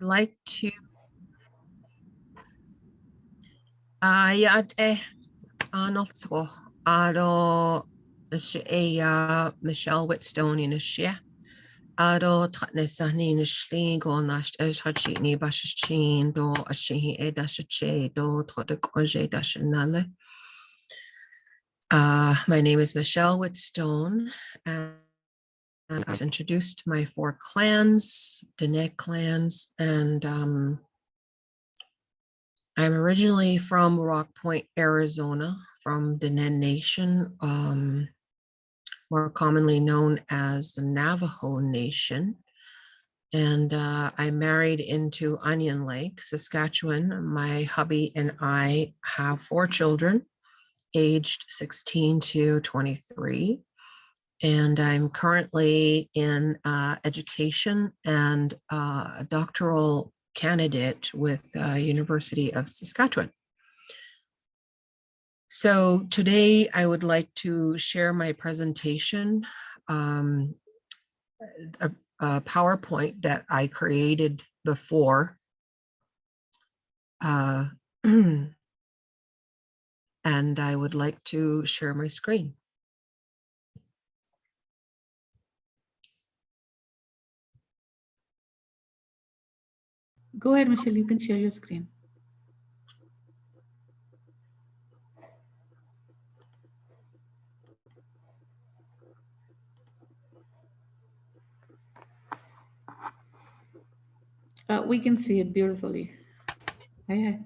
like to yate anotso ado Michelle Whitstone yinishyé ado tatnesani nishłĩ go Naasht'ézhí Táchii'nii báshíshchíín do Áshįįhį dashicheii do Tó Dík'ło dashinálí. My name is Michelle Whitstone, and I've introduced my 4 clans, Diné clans, and I'm originally from Rock Point, Arizona, from Diné Nation, more commonly known as the Navajo Nation. And I married into Onion Lake, Saskatchewan. My hubby and I have 4 children, aged 16 to 23. And I'm currently in education and a doctoral candidate with University of Saskatchewan. So today I would like to share my presentation, a PowerPoint that I created before. And I would like to share my screen. Go ahead, Michelle, you can share your screen. We can see it beautifully. Hi.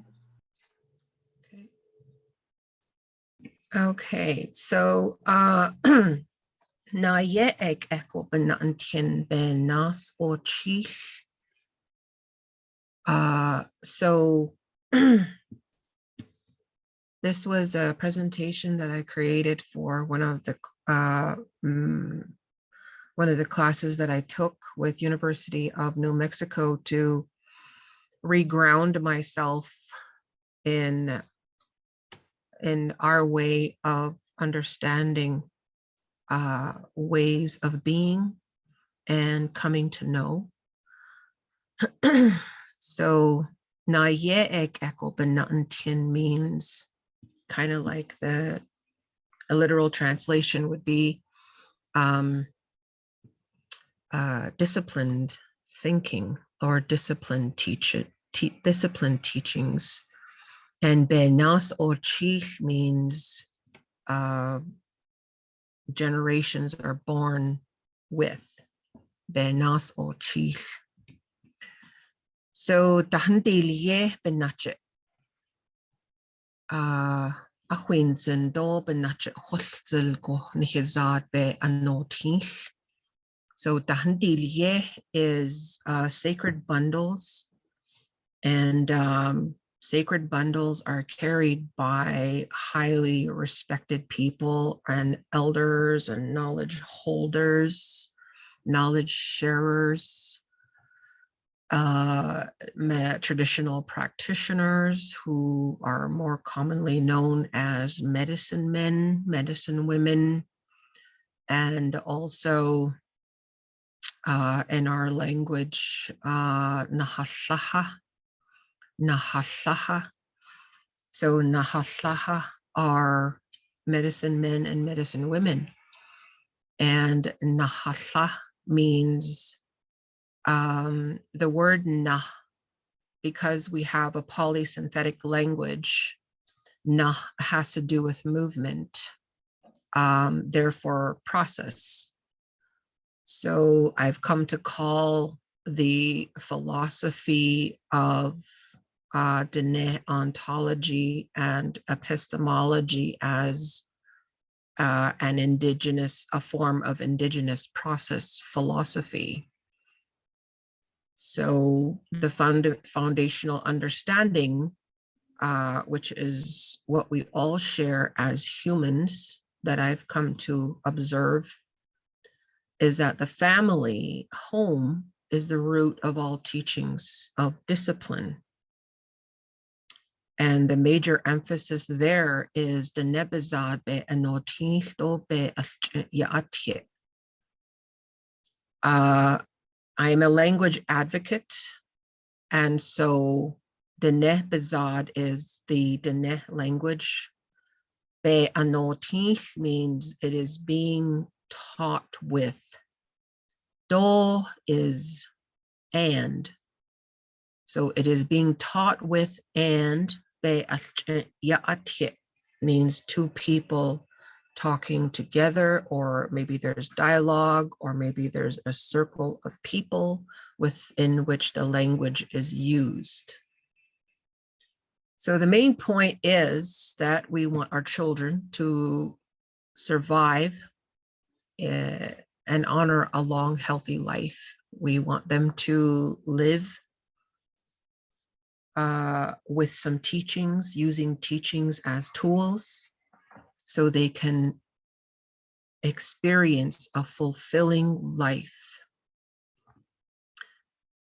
Okay, so na ye ek echo benantin ben nas or chief. So this was a presentation that I created for one of the classes that I took with University of New Mexico to reground myself in our way of understanding ways of being and coming to know. So na ye ek echo benantin means kind of like a literal translation would be disciplined thinking or disciplined teachings. And benas or chich means generations are born with. Benas or chich. So dahandiliye benatche. Achwinzen do benatche holzel go nichizad be anotish. So dahandiliye is sacred bundles, and sacred bundles are carried by highly respected people and elders and knowledge holders, knowledge sharers, traditional practitioners who are more commonly known as medicine men, medicine women, and also in our language, nahłĩ. So nahłĩ are medicine men and medicine women. And nahłĩ means the word na, because we have a polysynthetic language, na has to do with movement, therefore process. So I've come to call the philosophy of Diné ontology and epistemology as a form of indigenous process philosophy. So the foundational understanding, which is what we all share as humans, that I've come to observe, is that the family home is the root of all teachings of discipline. And the major emphasis there is Diné Bizaad be anotish do be yinishyé. I am a language advocate, And so Diné Bizaad is the Diné language. Be anotis means it is being taught with. Do is and. So it is being taught with, and be yaatye means two people talking together, or maybe there's dialogue, or maybe there's a circle of people within which the language is used. So the main point is that we want our children to survive and honor a long, healthy life. We want them to live with some teachings, using teachings as tools, so they can experience a fulfilling life.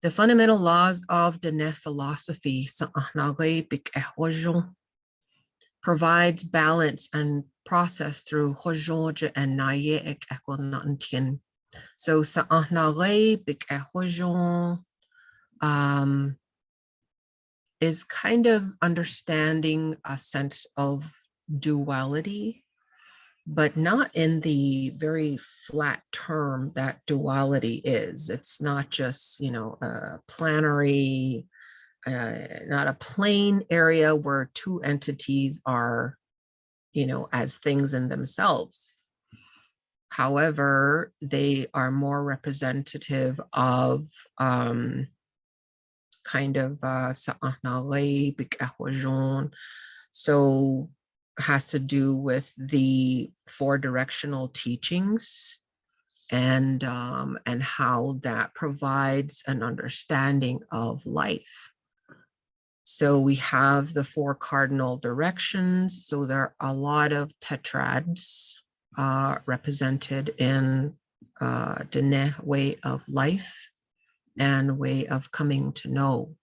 The fundamental laws of Diné philosophy provides balance and process through hojong and nayé ek. So is kind of understanding a sense of duality, but not in the very flat term that duality is. It's not just, a planary, not a plane area where two entities are, as things in themselves. However, they are more representative of so has to do with the four directional teachings and how that provides an understanding of life. So we have the four cardinal directions. So there are a lot of tetrads represented in Diné way of life and way of coming to know.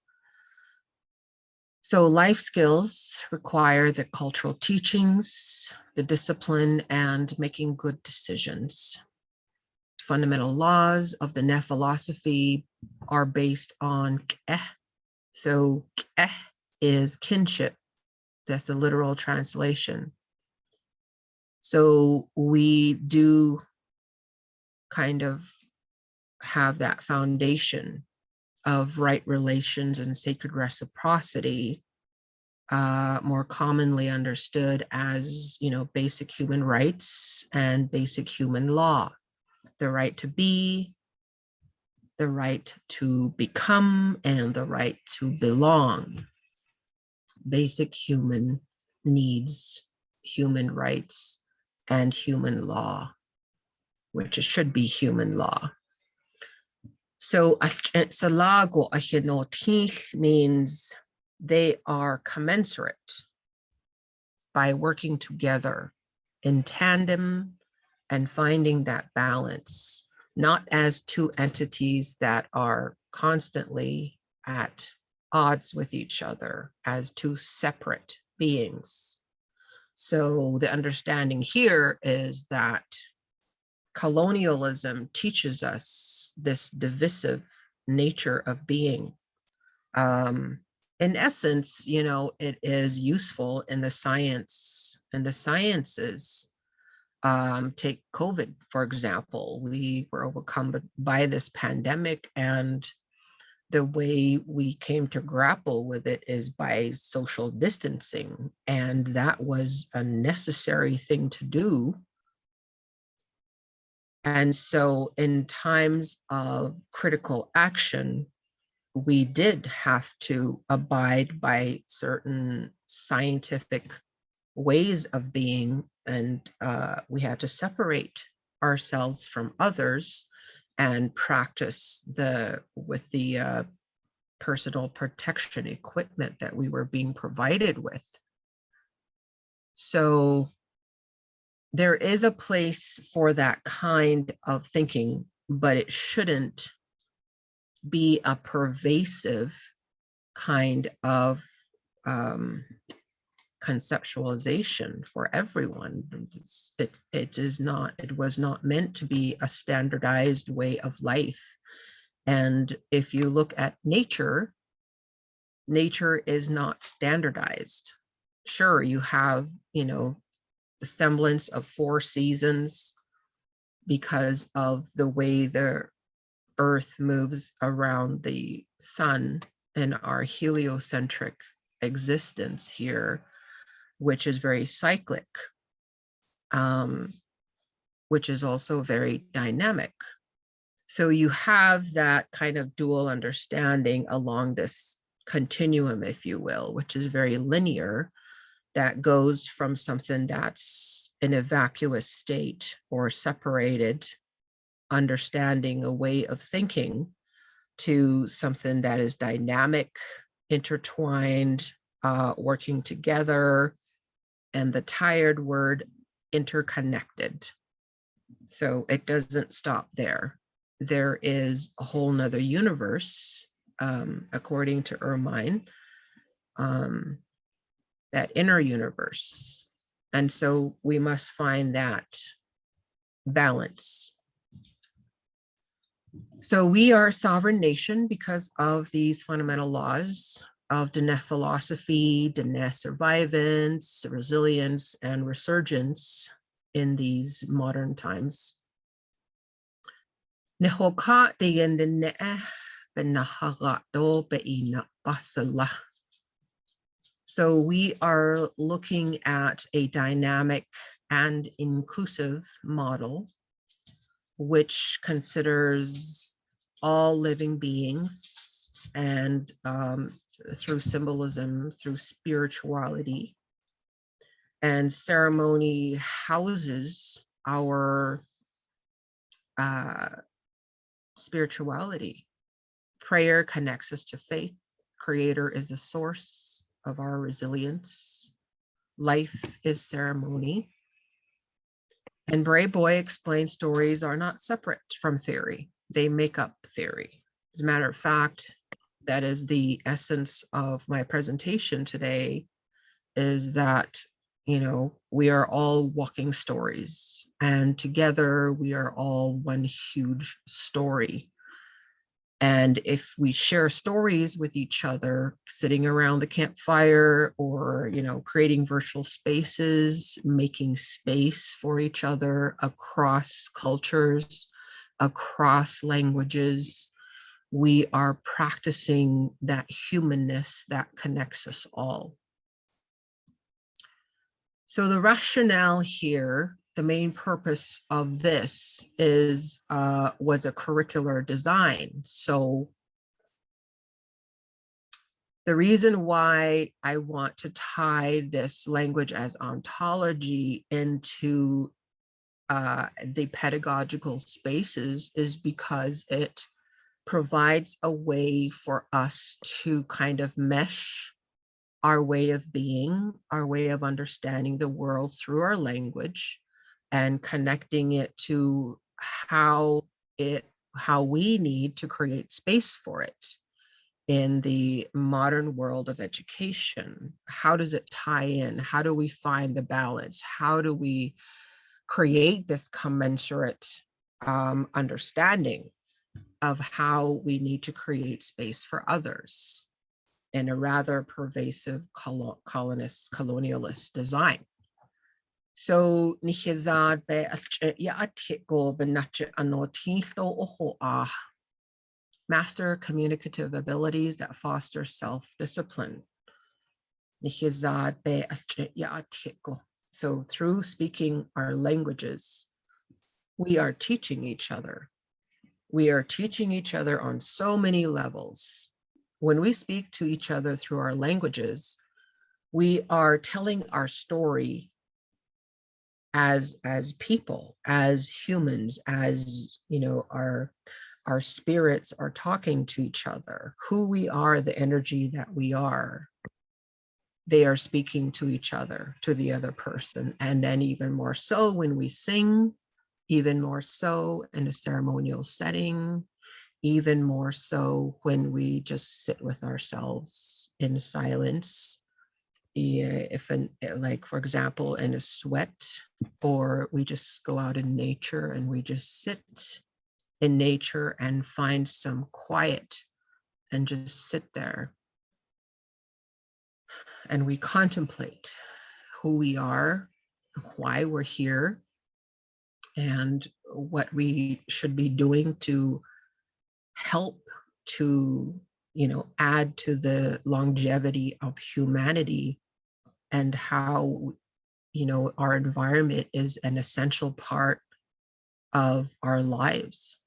So life skills require the cultural teachings, the discipline, and making good decisions. Fundamental laws of Diné philosophy are based on k'e. So k'e is kinship. That's the literal translation. So we do kind of have that foundation of right relations and sacred reciprocity, more commonly understood as, basic human rights and basic human law. The right to be, the right to become, and the right to belong. Basic human needs, human rights, and human law, which should be human law. So salago ahinotis means they are commensurate by working together in tandem and finding that balance, not as two entities that are constantly at odds with each other, as two separate beings. So the understanding here is that colonialism teaches us this divisive nature of being. In essence, it is useful in the sciences. Take COVID, for example. We were overcome by this pandemic, and the way we came to grapple with it is by social distancing. And that was a necessary thing to do. And so in times of critical action, we did have to abide by certain scientific ways of being, and we had to separate ourselves from others and practice with the personal protection equipment that we were being provided with. So there is a place for that kind of thinking, but it shouldn't be a pervasive kind of conceptualization for everyone. It was not meant to be a standardized way of life. And if you look at nature, nature is not standardized. Sure, you have, the semblance of 4 seasons because of the way the earth moves around the sun and our heliocentric existence here, which is very cyclic, which is also very dynamic. So you have that kind of dual understanding along this continuum, if you will, which is very linear, that goes from something that's in a vacuous state or separated understanding, a way of thinking, to something that is dynamic, intertwined, working together, and the tired word, interconnected. So it doesn't stop there. There is a whole nother universe, according to Ermine, that inner universe. And so we must find that balance. So we are a sovereign nation because of these fundamental laws of Diné philosophy, Diné survivance, resilience, and resurgence in these modern times. So we are looking at a dynamic and inclusive model, which considers all living beings, and through symbolism, through spirituality, and ceremony houses our spirituality. Prayer connects us to faith. Creator is the source of our resilience. Life is ceremony. And Bray Boy explains stories are not separate from theory. They make up theory. As a matter of fact, that is the essence of my presentation today, is that, we are all walking stories, and together we are all one huge story. And if we share stories with each other, sitting around the campfire, or, creating virtual spaces, making space for each other across cultures, across languages, we are practicing that humanness that connects us all. So the rationale here, the main purpose of this was a curricular design. So the reason why I want to tie this language as ontology into the pedagogical spaces is because it provides a way for us to kind of mesh our way of being, our way of understanding the world through our language, and connecting it to how we need to create space for it in the modern world of education. How does it tie in? How do we find the balance? How do we create this commensurate understanding of how we need to create space for others in a rather pervasive colonialist design? So Bizaad master communicative abilities that foster self-discipline. So through speaking our languages, we are teaching each other. We are teaching each other on so many levels. When we speak to each other through our languages, we are telling our story as people, as humans, as our spirits are talking to each other, who we are, the energy that we are. They are speaking to each other, to the other person. And then even more so when we sing, even more so in a ceremonial setting, even more so when we just sit with ourselves in silence. Like, for example, in a sweat, or we just go out in nature and we just sit in nature and find some quiet and just sit there and we contemplate who we are, why we're here, and what we should be doing to help to, add to the longevity of humanity, and how, our environment is an essential part of our lives.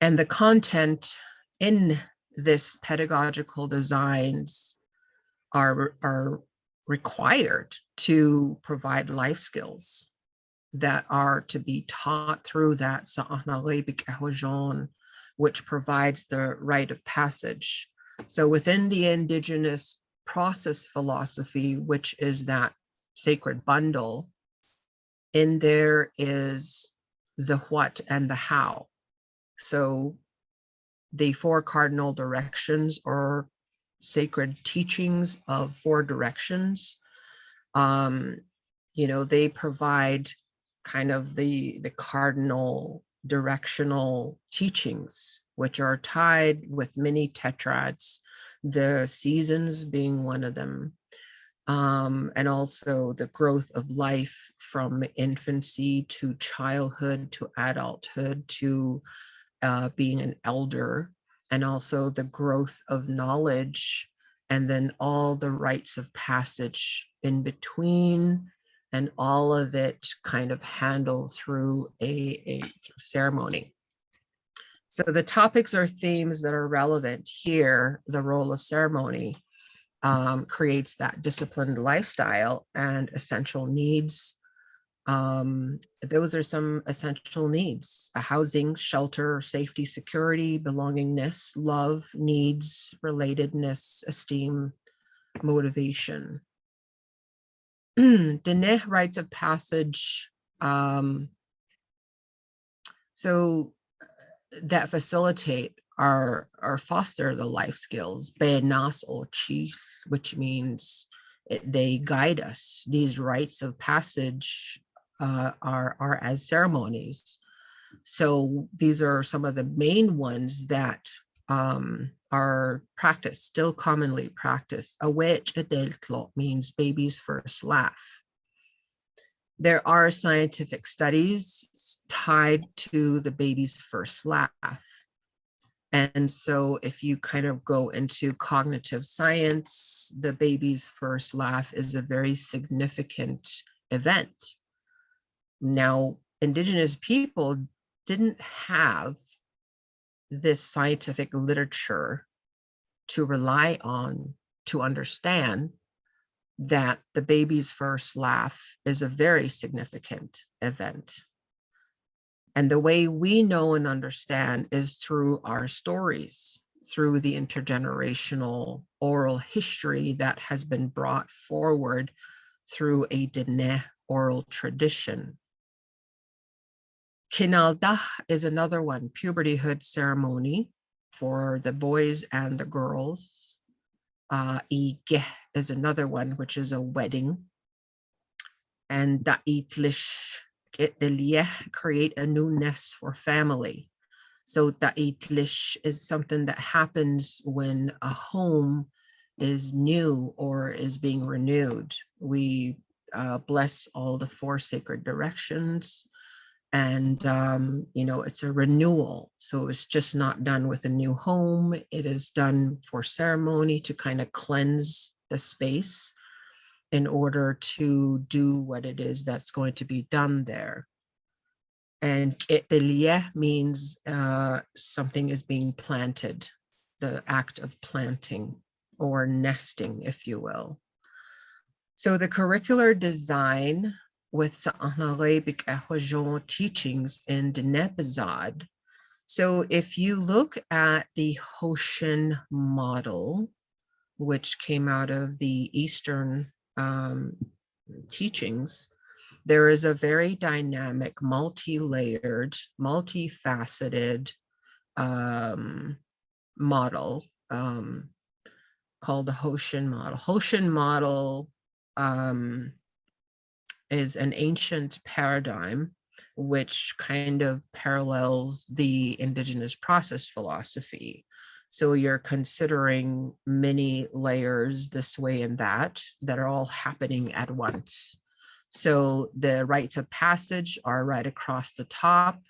And the content in this pedagogical designs are required to provide life skills that are to be taught through that Sa'ahnalé Bik'ahwajon, which provides the rite of passage. So within the Indigenous process philosophy, which is that sacred bundle, in there is the what and the how. So the 4 cardinal directions, or sacred teachings of 4 directions, they provide kind of the cardinal directional teachings, which are tied with many tetrads, the seasons being one of them, and also the growth of life from infancy to childhood to adulthood to being an elder, and also the growth of knowledge, and then all the rites of passage in between, and all of it kind of handled through a ceremony. So the topics or themes that are relevant here: the role of ceremony creates that disciplined lifestyle and essential needs. Those are some essential needs: housing, shelter, safety, security, belongingness, love, needs, relatedness, esteem, motivation. Diné rites of passage, so that facilitate or foster the life skills, Naasht'ézhí, which means they guide us. These rites of passage are as ceremonies. So these are some of the main ones that are practiced, still commonly practiced. Educator means baby's first laugh. There are scientific studies tied to the baby's first laugh. And so if you kind of go into cognitive science, the baby's first laugh is a very significant event. Now, Indigenous people didn't have this scientific literature to rely on to understand that the baby's first laugh is a very significant event. And the way we know and understand is through our stories, through the intergenerational oral history that has been brought forward through a Diné oral tradition. Kinaldah is another one, pubertyhood ceremony for the boys and the girls. Igeh is another one, which is a wedding. And Da'itlish create a new nest for family. So Da'itlish is something that happens when a home is new or is being renewed. We bless all the 4 sacred directions, and it's a renewal. So it's just not done with a new home. It is done for ceremony to kind of cleanse the space in order to do what it is that's going to be done there. And Ke'telia means something is being planted, the act of planting or nesting, if you will. So the curricular design with Sa'ahnalé Bik'ahwajon teachings in Diné Bizaad. So if you look at the Hoshin model, which came out of the Eastern teachings, there is a very dynamic, multi-layered, multifaceted model called the Hoshin model. Hoshin model is an ancient paradigm which kind of parallels the Indigenous process philosophy. So you're considering many layers this way and that are all happening at once. So the rites of passage are right across the top,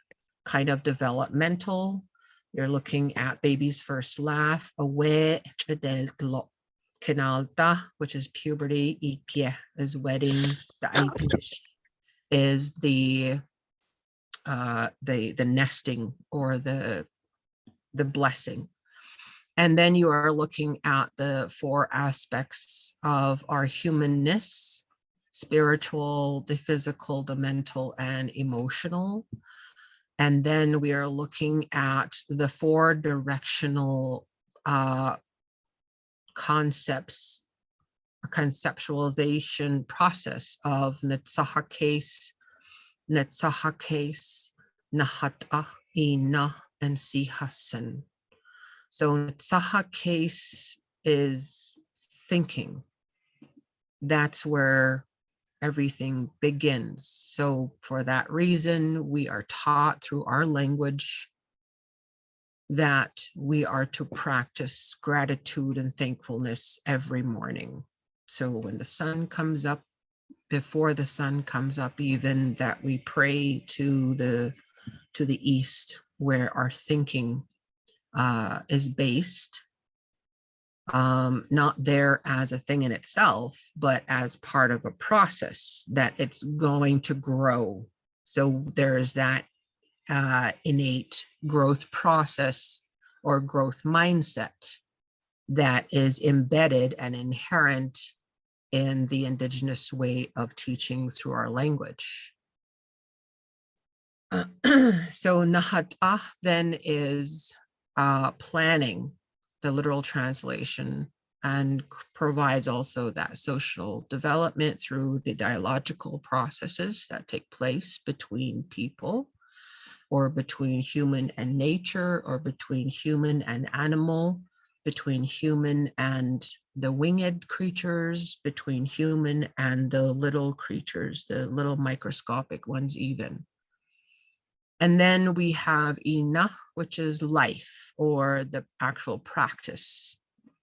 kind of developmental. You're looking at baby's first laugh, awe, kinalta, which is puberty, ipye is wedding, the is the nesting or the blessing. And then you are looking at the 4 aspects of our humanness: spiritual, the physical, the mental, and emotional. And then we are looking at the 4 directional concepts, a conceptualization process of Netzahakes, Naasht'ézhí, and Sihasin. So Netzahakes is thinking. That's where everything begins. So for that reason, we are taught through our language that we are to practice gratitude and thankfulness every morning. So when the sun comes up, before the sun comes up, even, that we pray to the east, where our thinking is based, not there as a thing in itself, but as part of a process that it's going to grow. So there's that innate growth process or growth mindset that is embedded and inherent in the Indigenous way of teaching through our language. So Naasht'ézhí then is planning, the literal translation, and provides also that social development through the dialogical processes that take place between people, or between human and nature, or between human and animal, between human and the winged creatures, between human and the little creatures, the little microscopic ones even. And then we have ina, which is life, or the actual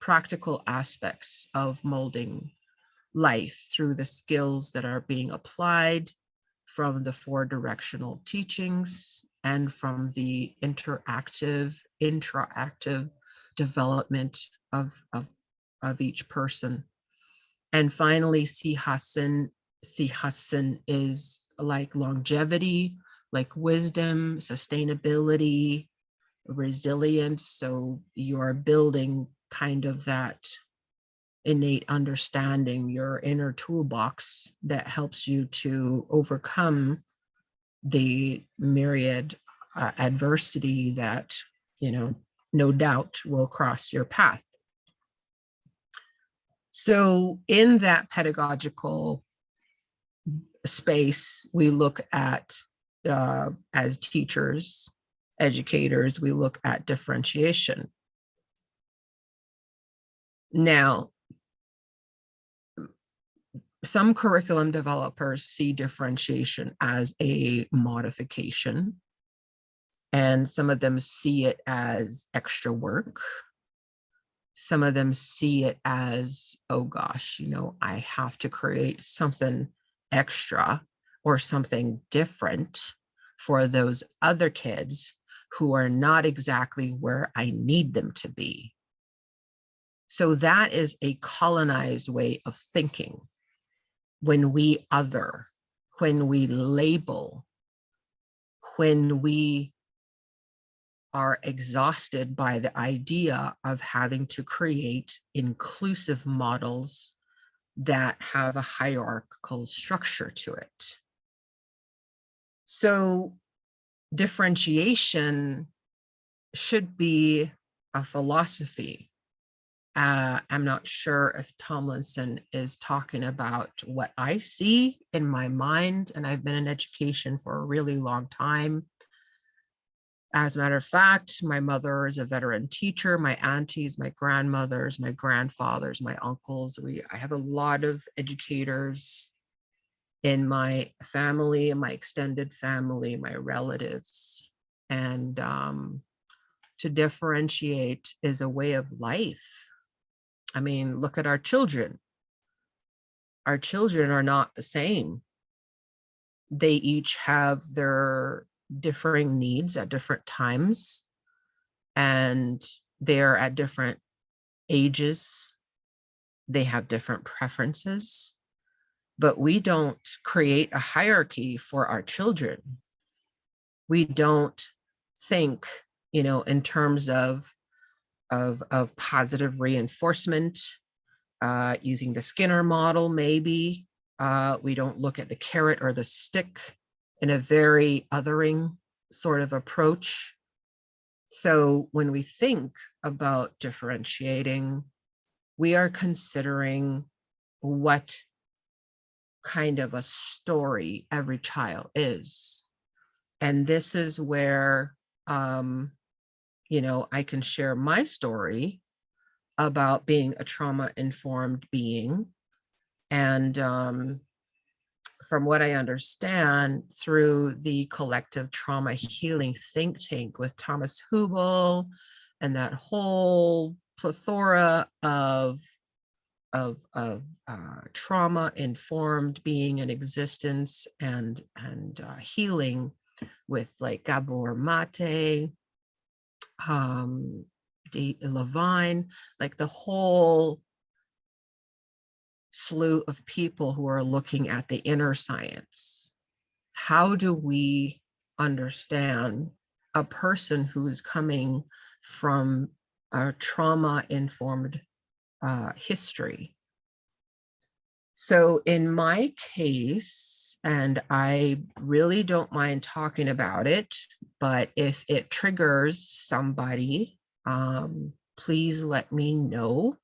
practical aspects of molding life through the skills that are being applied from the 4 directional teachings and from the interactive development of each person. And finally, sihasin is like longevity, like wisdom, sustainability, resilience. So you are building kind of that innate understanding, your inner toolbox that helps you to overcome the myriad adversity that, no doubt will cross your path. So in that pedagogical space, we look at, as teachers, educators, we look at differentiation. Now, some curriculum developers see differentiation as a modification, and some of them see it as extra work. Some of them see it as, oh gosh, I have to create something extra or something different for those other kids who are not exactly where I need them to be. So that is a colonized way of thinking. When we other, when we label, when we are exhausted by the idea of having to create inclusive models that have a hierarchical structure to it. So differentiation should be a philosophy. I'm not sure if Tomlinson is talking about what I see in my mind, and I've been in education for a really long time. As a matter of fact, my mother is a veteran teacher, my aunties, my grandmothers, my grandfathers, my uncles. I have a lot of educators in my family, in my extended family, my relatives. And to differentiate is a way of life. I mean, look at our children. Our children are not the same. They each have their differing needs at different times, and they're at different ages. They have different preferences, but we don't create a hierarchy for our children. We don't think, in terms of positive reinforcement, using the Skinner model, maybe. We don't look at the carrot or the stick in a very othering sort of approach. So when we think about differentiating, we are considering what kind of a story every child is. And this is where, I can share my story about being a trauma-informed being. And from what I understand, through the collective trauma healing think tank with Thomas Hubble and that whole plethora of trauma-informed being and existence and healing with like Gabor Mate, Levine, like the whole slew of people who are looking at the inner science. How do we understand a person who's coming from a trauma-informed history? So in my case, and I really don't mind talking about it, but if it triggers somebody, please let me know.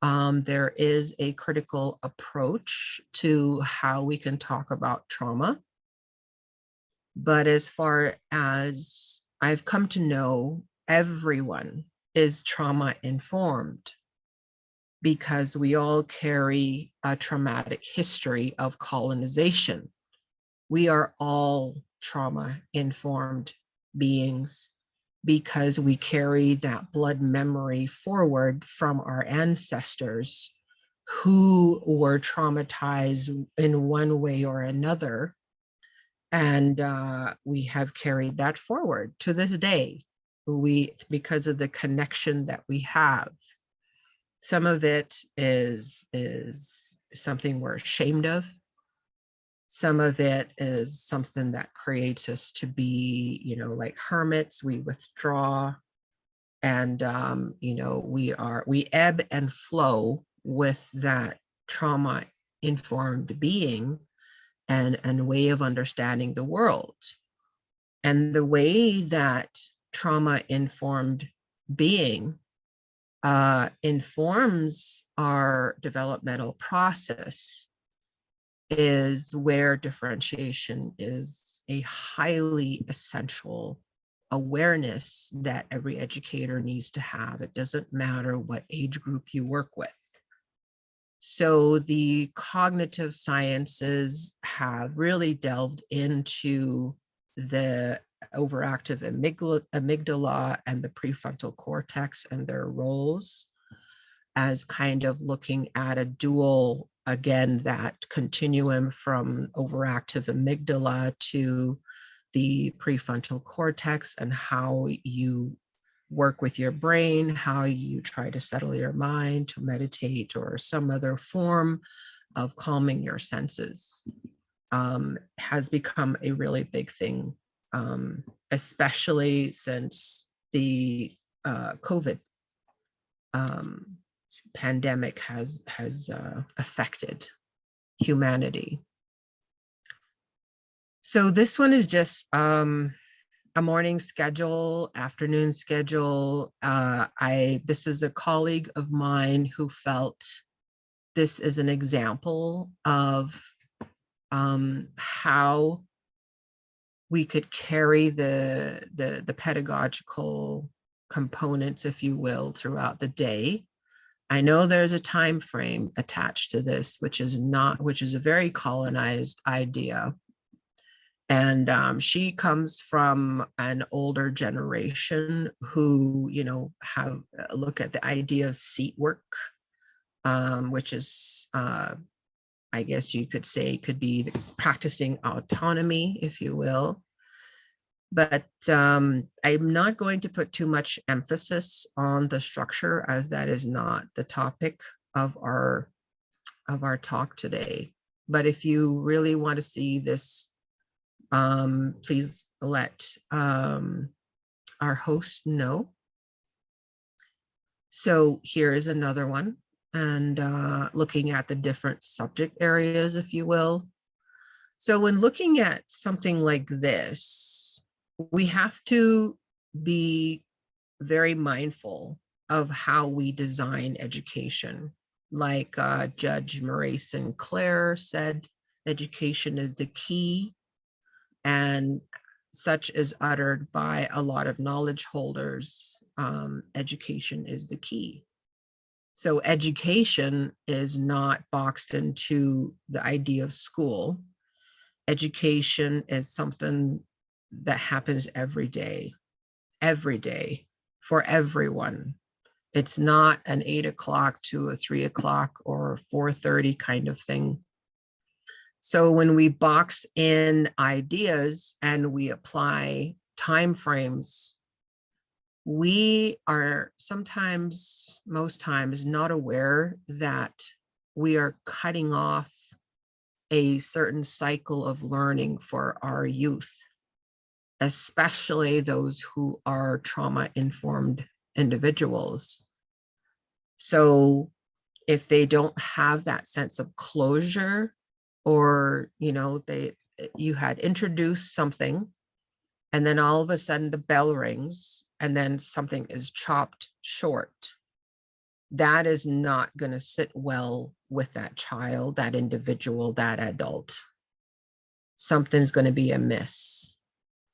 There is a critical approach to how we can talk about trauma. But as far as I've come to know, everyone is trauma informed because we all carry a traumatic history of colonization. We are all trauma informed beings because we carry that blood memory forward from our ancestors who were traumatized in one way or another. And we have carried that forward to this day, because of the connection that we have. Some of it is something we're ashamed of. Some of it is something that creates us to be, like hermits. We withdraw, and we ebb and flow with that trauma-informed being and way of understanding the world. And the way that trauma-informed being informs our developmental process is where differentiation is a highly essential awareness that every educator needs to have. It doesn't matter what age group you work with. So the cognitive sciences have really delved into the overactive amygdala and the prefrontal cortex and their roles as kind of looking at a dual, again, that continuum from overactive amygdala to the prefrontal cortex and how you work with your brain, how you try to settle your mind, to meditate or some other form of calming your senses, has become a really big thing, especially since the COVID pandemic has affected humanity. So this one is just a morning schedule, afternoon schedule. This is a colleague of mine who felt this is an example of how we could carry the pedagogical components, if you will, throughout the day. I know there's a time frame attached to this, which is a very colonized idea. And she comes from an older generation who, have a look at the idea of seat work, which is, I guess you could say, could be practicing autonomy, if you will. But I'm not going to put too much emphasis on the structure, as that is not the topic of our talk today. But if you really want to see this, please let our host know. So here is another one, and looking at the different subject areas, if you will. So when looking at something like this, we have to be very mindful of how we design education. Like Judge Murray Sinclair said, education is the key, and such is uttered by a lot of knowledge holders. Education is the key. So education is not boxed into the idea of school. Education is something that happens every day for everyone. It's not an 8 o'clock to a 3 o'clock or 4:30 kind of thing. So when we box in ideas and we apply timeframes, we are sometimes, most times, not aware that we are cutting off a certain cycle of learning for our youth, especially those who are trauma-informed individuals. So if they don't have that sense of closure, or you had introduced something and then all of a sudden the bell rings and then something is chopped short, that is not going to sit well with that child, that individual, that adult. Something's going to be amiss.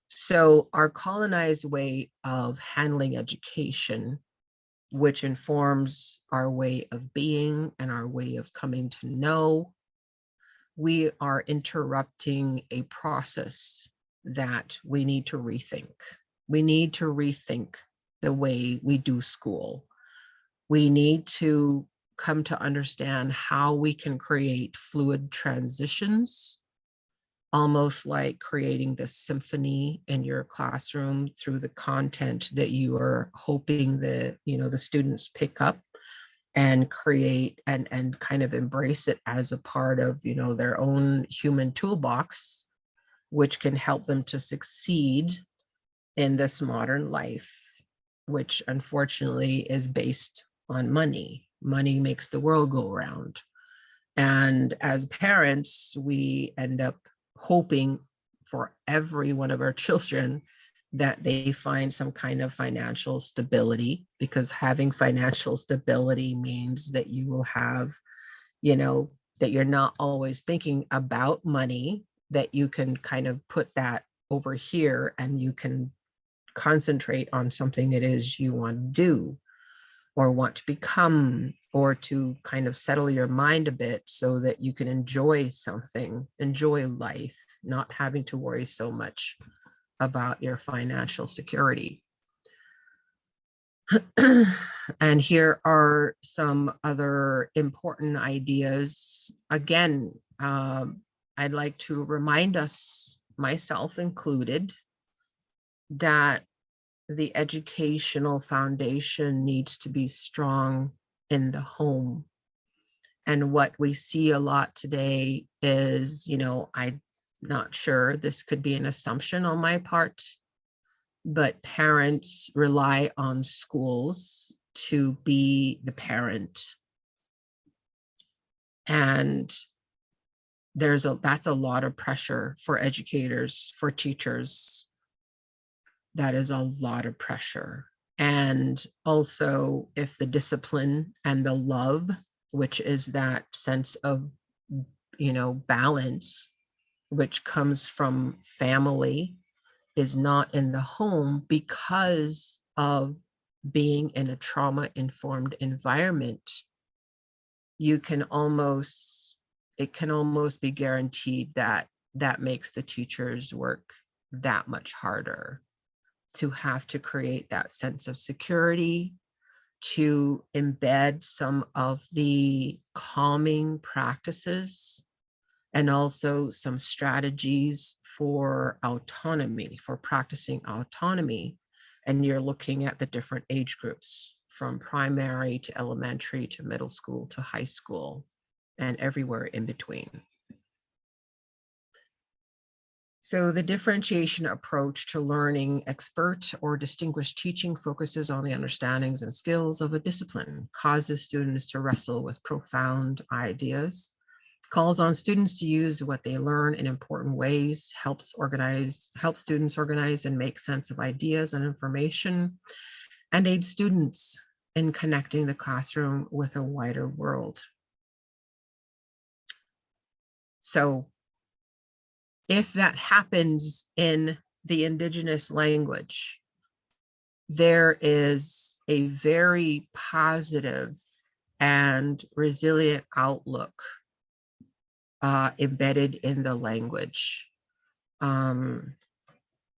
So our colonized way of handling education, which informs our way of being and our way of coming to know, we are interrupting a process that we need to rethink. We need to rethink the way we do school. We need to come to understand how we can create fluid transitions, almost like creating the symphony in your classroom through the content that you are hoping the students pick up and create and kind of embrace it as a part of their own human toolbox, which can help them to succeed in this modern life, which unfortunately is based on money. Money makes the world go round. And as parents, we end up hoping for every one of our children that they find some kind of financial stability, because having financial stability means that you will have, that you're not always thinking about money, that you can kind of put that over here and you can concentrate on something it is you want to do or want to become, or to kind of settle your mind a bit so that you can enjoy something, enjoy life, not having to worry so much about your financial security. And here are some other important ideas. Again, I'd like to remind us, myself included, that the educational foundation needs to be strong in the home. And what we see a lot today is, I'm not sure, this could be an assumption on my part, but parents rely on schools to be the parent. And that's a lot of pressure for educators, for teachers. That is a lot of pressure. And also, if the discipline and the love, which is that sense of, balance, which comes from family, is not in the home because of being in a trauma-informed environment, it can almost be guaranteed that that makes the teacher's work that much harder, to have to create that sense of security, to embed some of the calming practices, and also some strategies for autonomy, for practicing autonomy. And you're looking at the different age groups, from primary to elementary to middle school to high school, and everywhere in between. So the differentiation approach to learning expert or distinguished teaching focuses on the understandings and skills of a discipline, causes students to wrestle with profound ideas, calls on students to use what they learn in important ways, helps students organize and make sense of ideas and information, and aids students in connecting the classroom with a wider world. So if that happens in the Indigenous language, there is a very positive and resilient outlook embedded in the language.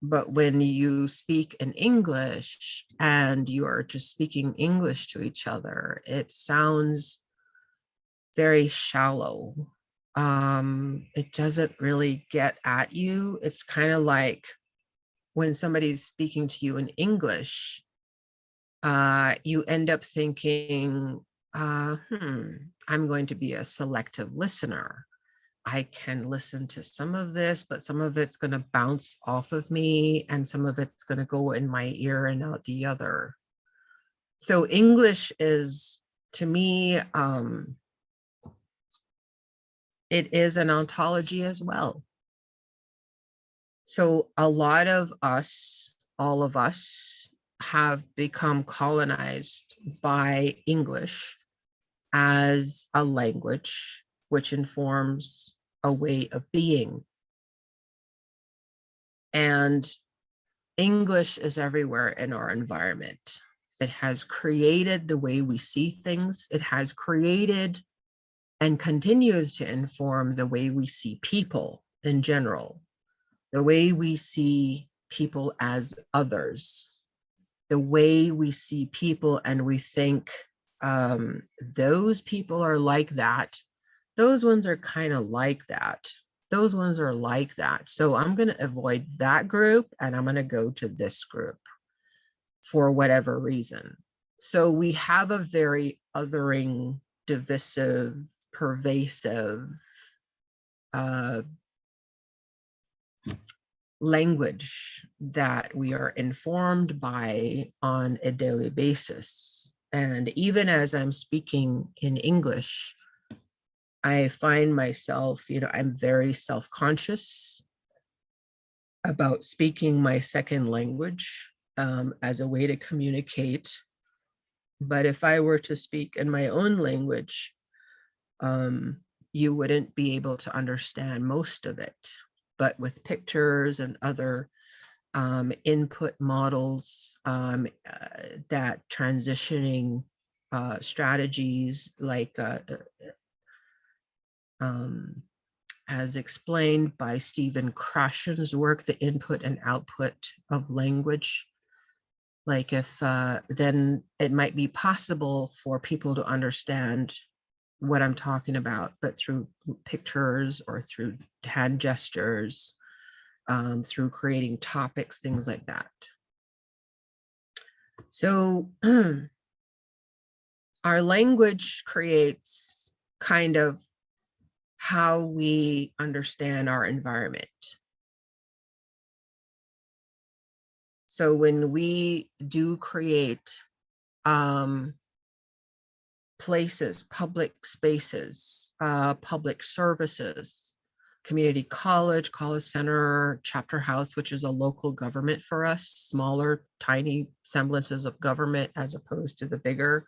But when you speak in English and you are just speaking English to each other, it sounds very shallow. It doesn't really get at you. It's kind of like when somebody's speaking to you in English, you end up thinking, I'm going to be a selective listener. I can listen to some of this, but some of it's going to bounce off of me, and some of it's going to go in my ear and out the other. So English is, to me, it is an ontology as well. So a lot of us, all of us, have become colonized by English as a language, which informs a way of being. And English is everywhere in our environment. It has created the way we see things. It has created and continues to inform the way we see people in general, the way we see people as others, the way we see people and we think those people are like that. Those ones are kind of like that. Those ones are like that. So I'm going to avoid that group and I'm going to go to this group for whatever reason. So we have a very othering, divisive, pervasive language that we are informed by on a daily basis. And even as I'm speaking in English, I find myself, I'm very self-conscious about speaking my second language as a way to communicate. But if I were to speak in my own language, you wouldn't be able to understand most of it. But with pictures and other input models, that transitioning strategies, like as explained by Stephen Krashen's work, the input and output of language. Like if then it might be possible for people to understand what I'm talking about, but through pictures or through hand gestures, through creating topics, things like that. So our language creates kind of how we understand our environment. So when we do create places, public spaces, public services, community college, college center, chapter house, which is a local government for us, smaller, tiny semblances of government as opposed to the bigger.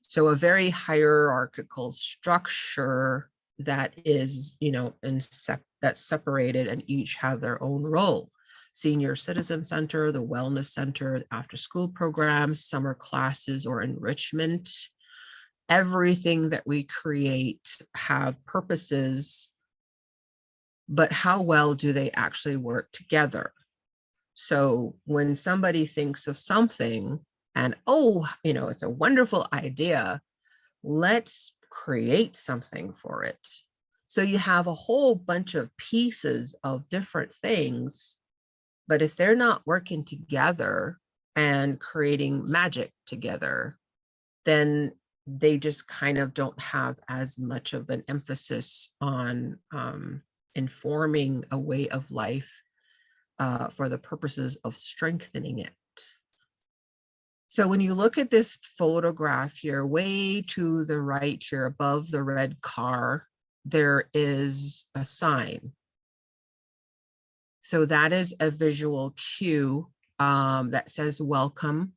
So a very hierarchical structure that is, that's separated and each have their own role. Senior Citizen Center, the Wellness Center, after school programs, summer classes or enrichment. Everything that we create have purposes but how well do they actually work together? So when somebody thinks of something and, oh, it's a wonderful idea, let's create something for it. So you have a whole bunch of pieces of different things, but if they're not working together and creating magic together, then they just kind of don't have as much of an emphasis on informing a way of life for the purposes of strengthening it. So when you look at this photograph here, way to the right here above the red car, there is a sign. So that is a visual cue that says welcome.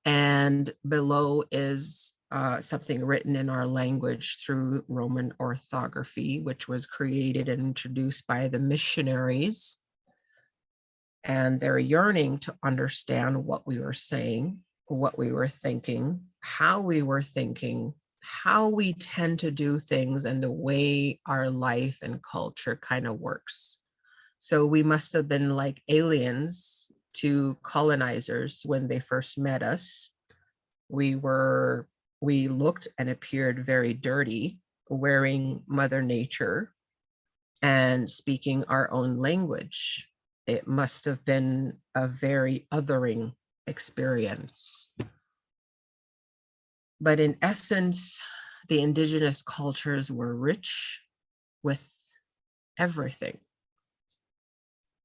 And below is something written in our language through Roman orthography, which was created and introduced by the missionaries. And they're yearning to understand what we were saying, what we were thinking, how we were thinking, how we tend to do things, and the way our life and culture kind of works. So we must have been like aliens to colonizers when they first met us. We looked and appeared very dirty, wearing Mother Nature and speaking our own language. It must have been a very othering experience. But in essence, the indigenous cultures were rich with everything.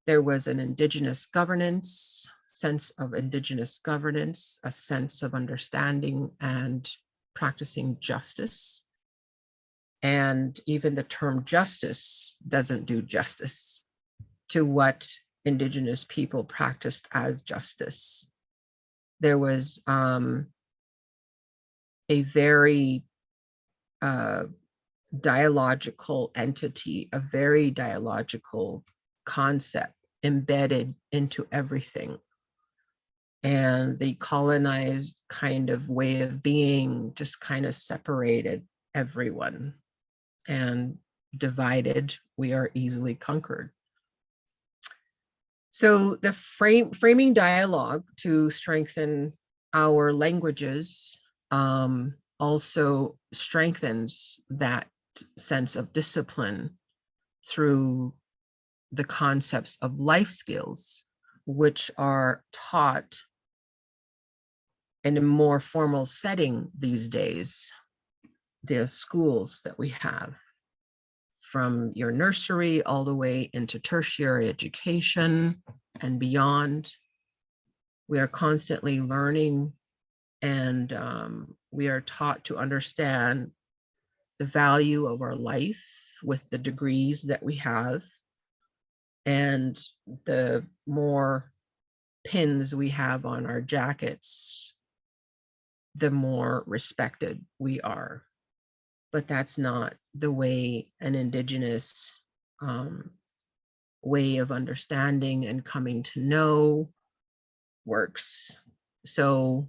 There was an indigenous governance, sense of indigenous governance, a sense of understanding and practicing justice. And even the term justice doesn't do justice to what indigenous people practiced as justice. There was a very dialogical entity, a very dialogical concept embedded into everything. And the colonized kind of way of being just kind of separated everyone, and divided, we are easily conquered. So the framing dialogue to strengthen our languages also strengthens that sense of discipline through the concepts of life skills, which are taught in a more formal setting these days. The schools that we have, from your nursery all the way into tertiary education and beyond, we are constantly learning, and we are taught to understand the value of our life with the degrees that we have. And the more pins we have on our jackets, the more respected we are. But that's not the way an indigenous way of understanding and coming to know works. So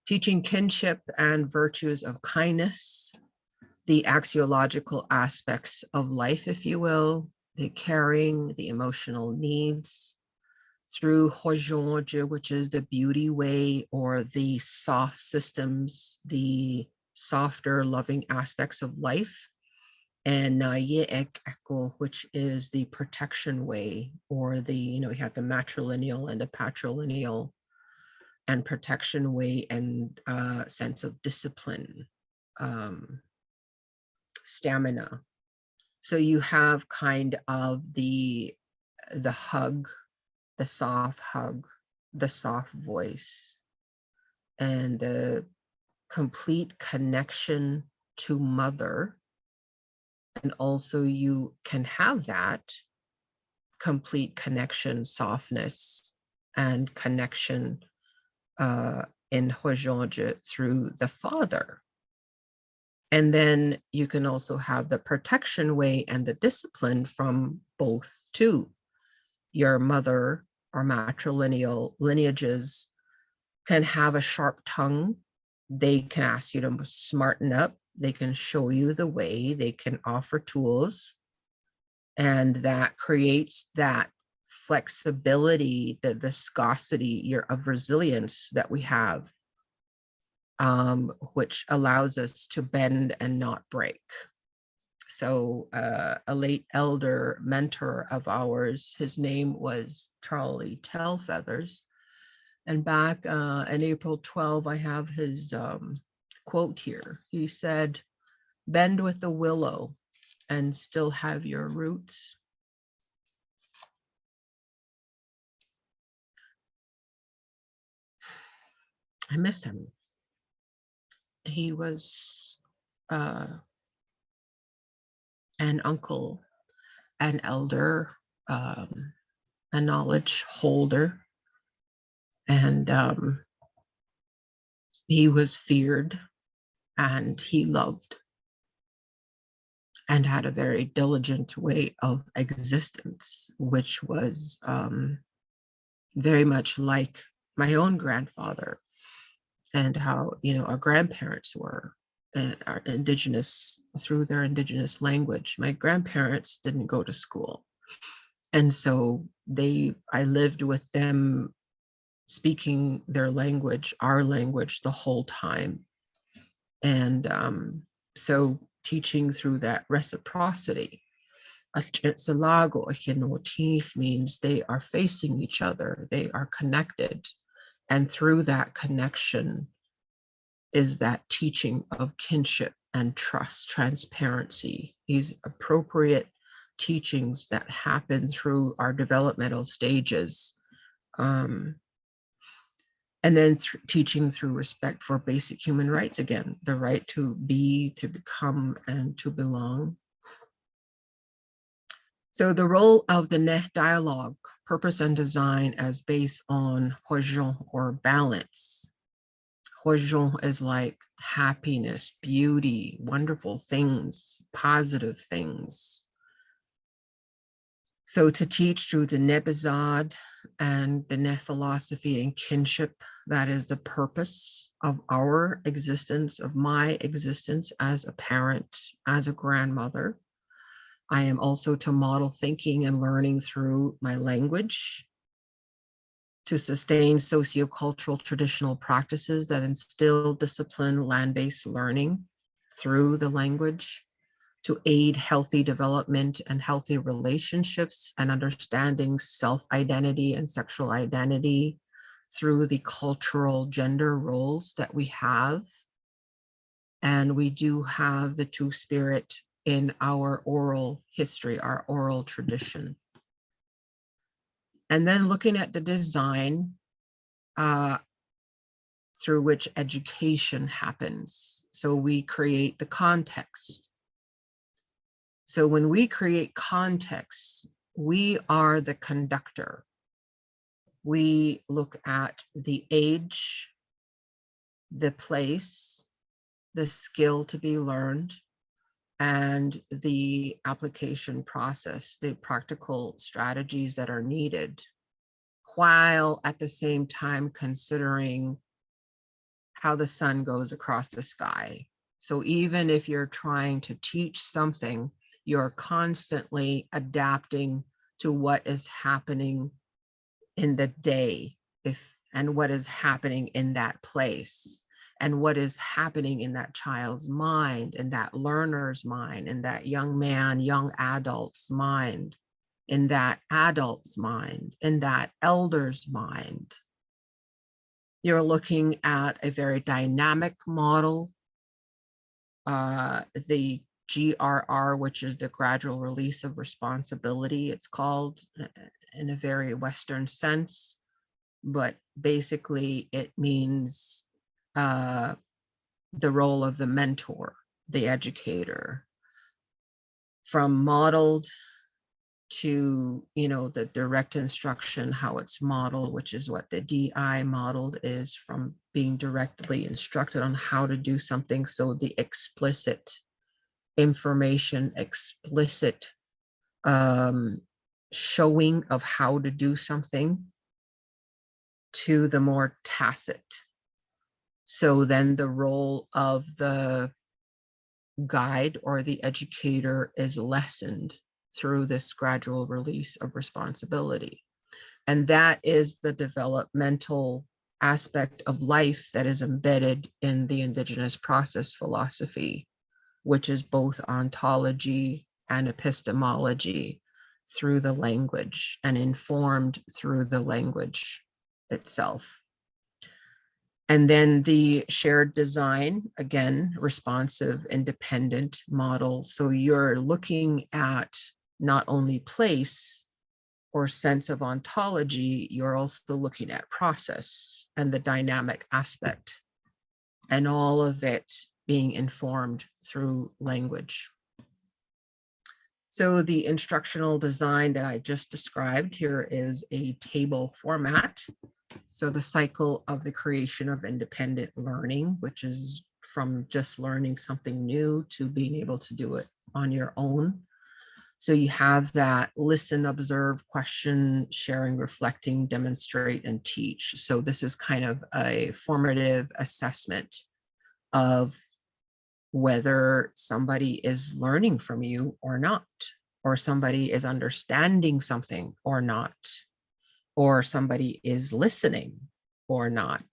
teaching kinship and virtues of kindness, the axiological aspects of life, if you will, the caring, the emotional needs, through Hojongje, which is the beauty way, or the soft systems, the softer, loving aspects of life, and Nayé, which is the protection way, or the, we have the matrilineal and the patrilineal, and protection way, and sense of discipline, stamina. So you have kind of the hug, the soft hug, the soft voice, and the complete connection to mother. And also you can have that complete connection, softness, and connection in Hojongje through the father. And then you can also have the protection way and the discipline from both too. Your mother or matrilineal lineages can have a sharp tongue. They can ask you to smarten up. They can show you the way. They can offer tools. And that creates that flexibility, the viscosity of resilience that we have, which allows us to bend and not break. So a late elder mentor of ours, his name was Charlie Tailfeathers. And back in April 12, I have his quote here. He said, "Bend with the willow and still have your roots." I miss him. He was an uncle, an elder, a knowledge holder, and he was feared and he loved and had a very diligent way of existence, which was very much like my own grandfather and how, our grandparents were are Indigenous through their Indigenous language. My grandparents didn't go to school. And so I lived with them speaking their language, our language, the whole time. And so teaching through that reciprocity. Means they are facing each other, they are connected. And through that connection is that teaching of kinship and trust, transparency, these appropriate teachings that happen through our developmental stages. And then teaching through respect for basic human rights, again, the right to be, to become, and to belong. So the role of the Neh dialogue, purpose and design as based on Hwajon, or balance. Hwajon is like happiness, beauty, wonderful things, positive things. So to teach through Diné Bizaad and Diné philosophy and kinship, that is the purpose of our existence, of my existence as a parent, as a grandmother. I am also to model thinking and learning through my language, to sustain sociocultural traditional practices that instill disciplined land-based learning through the language, to aid healthy development and healthy relationships and understanding self-identity and sexual identity through the cultural gender roles that we have. And we do have the Two-Spirit in our oral history, our oral tradition. And then looking at the design through which education happens. So we create the context. So when we create context, we are the conductor. We look at the age, the place, the skill to be learned, and the application process, the practical strategies that are needed, while at the same time considering how the sun goes across the sky. So even if you're trying to teach something, you're constantly adapting to what is happening in the day, and what is happening in that place, and what is happening in that child's mind, in that learner's mind, in that young man, young adult's mind, in that adult's mind, in that elder's mind. You're looking at a very dynamic model. The GRR, which is the gradual release of responsibility, it's called in a very Western sense, but basically it means the role of the mentor, the educator, from modeled to, the direct instruction, how it's modeled, which is what the DI modeled is, from being directly instructed on how to do something. So the explicit information, explicit showing of how to do something, to the more tacit. So then the role of the guide or the educator is lessened through this gradual release of responsibility. And that is the developmental aspect of life that is embedded in the Indigenous process philosophy, which is both ontology and epistemology through the language and informed through the language itself. And then the shared design, again, responsive, independent model. So you're looking at not only place or sense of ontology, you're also looking at process and the dynamic aspect, and all of it being informed through language. So the instructional design that I just described here is a table format. So the cycle of the creation of independent learning, which is from just learning something new to being able to do it on your own. So you have that listen, observe, question, sharing, reflecting, demonstrate, and teach. So this is kind of a formative assessment of whether somebody is learning from you or not, or somebody is understanding something or not, or somebody is listening or not.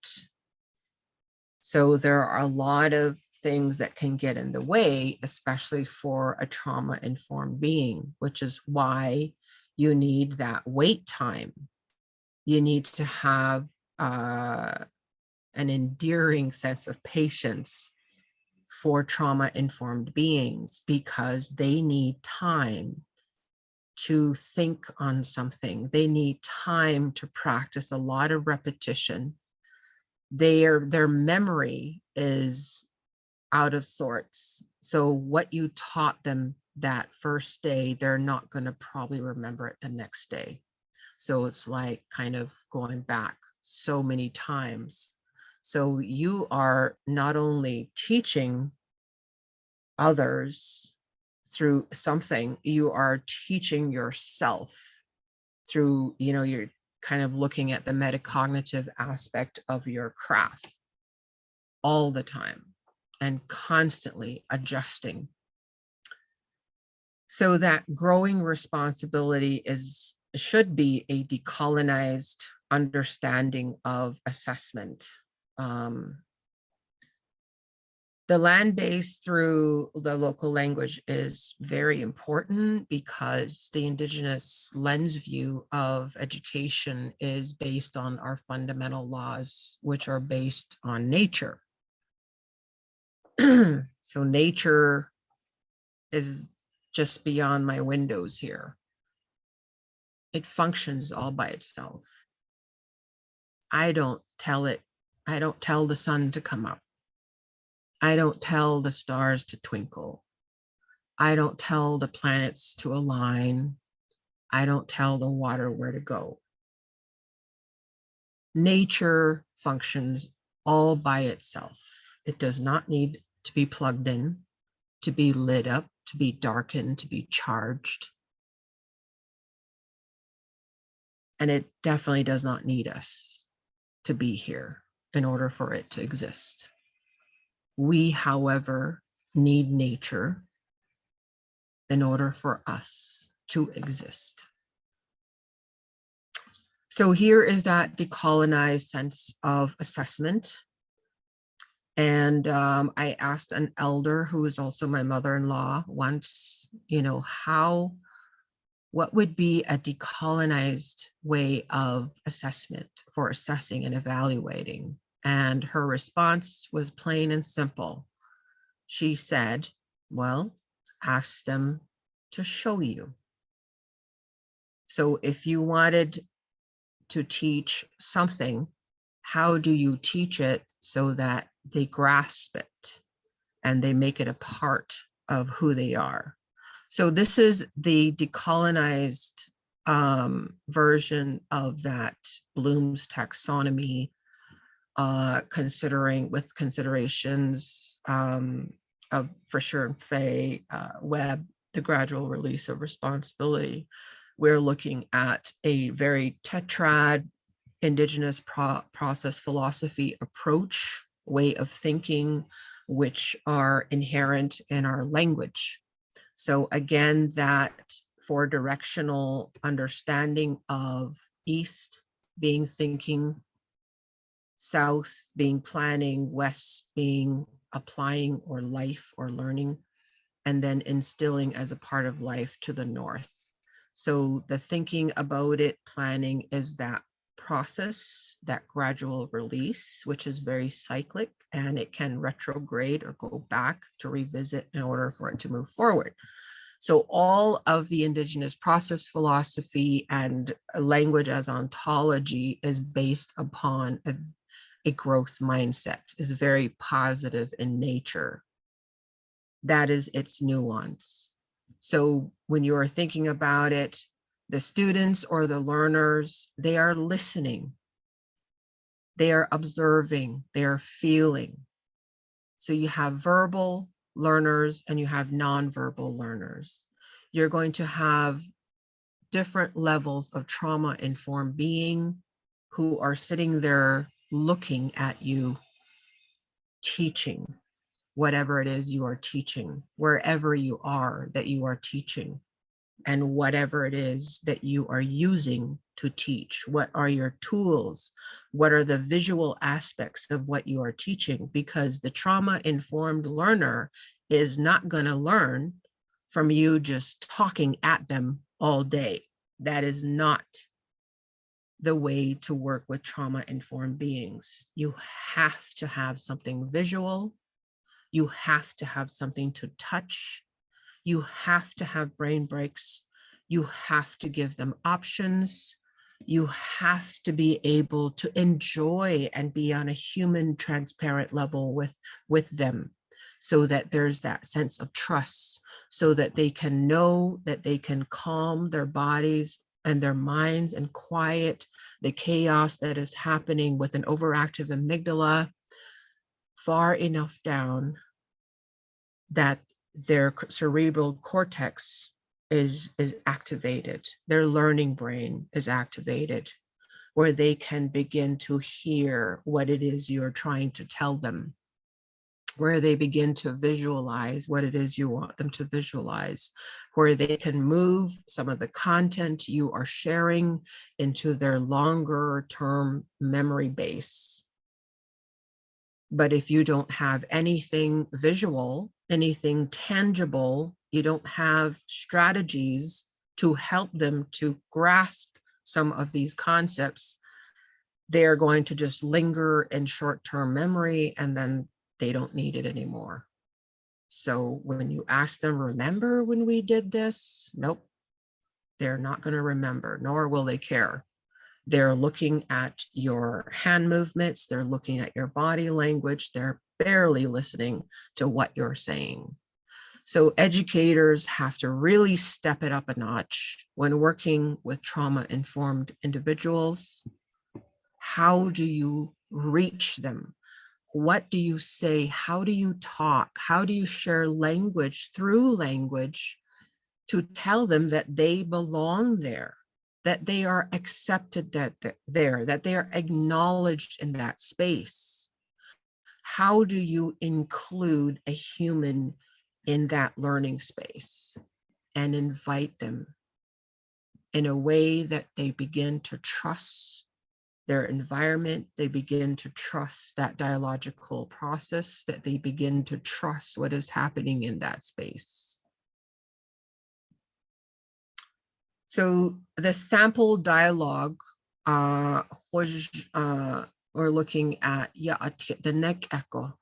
So there are a lot of things that can get in the way, especially for a trauma-informed being, which is why you need that wait time. You need to have an endearing sense of patience for trauma-informed beings, because they need time to think on something. They need time to practice a lot of repetition. Their memory is out of sorts. So what you taught them that first day, they're not going to probably remember it the next day. So it's like kind of going back so many times. So you are not only teaching others through something, you are teaching yourself through, you're kind of looking at the metacognitive aspect of your craft all the time and constantly adjusting. So that growing responsibility should be a decolonized understanding of assessment. The land base through the local language is very important, because the Indigenous lens view of education is based on our fundamental laws, which are based on nature. So nature is just beyond my windows here. It functions all by itself. I don't tell the sun to come up. I don't tell the stars to twinkle. I don't tell the planets to align. I don't tell the water where to go. Nature functions all by itself. It does not need to be plugged in, to be lit up, to be darkened, to be charged. And it definitely does not need us to be here in order for it to exist. We, however, need nature in order for us to exist. So here is that decolonized sense of assessment. And I asked an elder who is also my mother-in-law once, what would be a decolonized way of assessment for assessing and evaluating? And her response was plain and simple. She said, well, ask them to show you. So if you wanted to teach something, how do you teach it so that they grasp it and they make it a part of who they are? So this is the decolonized version of that Bloom's taxonomy, with considerations of Fisher and Fay, Webb, the gradual release of responsibility. We're looking at a very tetrad Indigenous process philosophy approach, way of thinking, which are inherent in our language. So again, that for directional understanding of east being thinking, south being planning, west being applying or life or learning, and then instilling as a part of life to the north. So the thinking about it, planning, is that process, that gradual release, which is very cyclic, and it can retrograde or go back to revisit in order for it to move forward. So all of the Indigenous process philosophy and language as ontology is based upon a growth mindset, is very positive in nature. That is its nuance. So when you are thinking about it, the students or the learners, they are listening, they are observing, they are feeling. So you have verbal learners and you have nonverbal learners. You're going to have different levels of trauma-informed being who are sitting there looking at you, teaching whatever it is you are teaching, wherever you are that you are teaching, and whatever it is that you are using to teach. What are your tools? What are the visual aspects of what you are teaching? Because the trauma-informed learner is not going to learn from you just talking at them all day. That is not the way to work with trauma-informed beings. You have to have something visual. You have to have something to touch. You have to have brain breaks. You have to give them options. You have to be able to enjoy and be on a human, transparent level with them, so that there's that sense of trust, so that they can know that they can calm their bodies and their minds and quiet the chaos that is happening with an overactive amygdala far enough down that their cerebral cortex is activated, their learning brain is activated, where they can begin to hear what it is you're trying to tell them, where they begin to visualize what it is you want them to visualize, where they can move some of the content you are sharing into their longer term memory base. But if you don't have anything visual, anything tangible, you don't have strategies to help them to grasp some of these concepts, they're going to just linger in short-term memory, and then they don't need it anymore. So when you ask them, remember when we did this? Nope, they're not going to remember, nor will they care. They're looking at your hand movements, they're looking at your body language, they're barely listening to what you're saying. So educators have to really step it up a notch when working with trauma-informed individuals. How do you reach them? What do you say? How do you talk? How do you share language through language to tell them that they belong there, that they are accepted that they are acknowledged in that space? How do you include a human in that learning space and invite them in a way that they begin to trust their environment, they begin to trust that dialogical process, that they begin to trust what is happening in that space? So the sample dialogue, we're looking at the neck echo.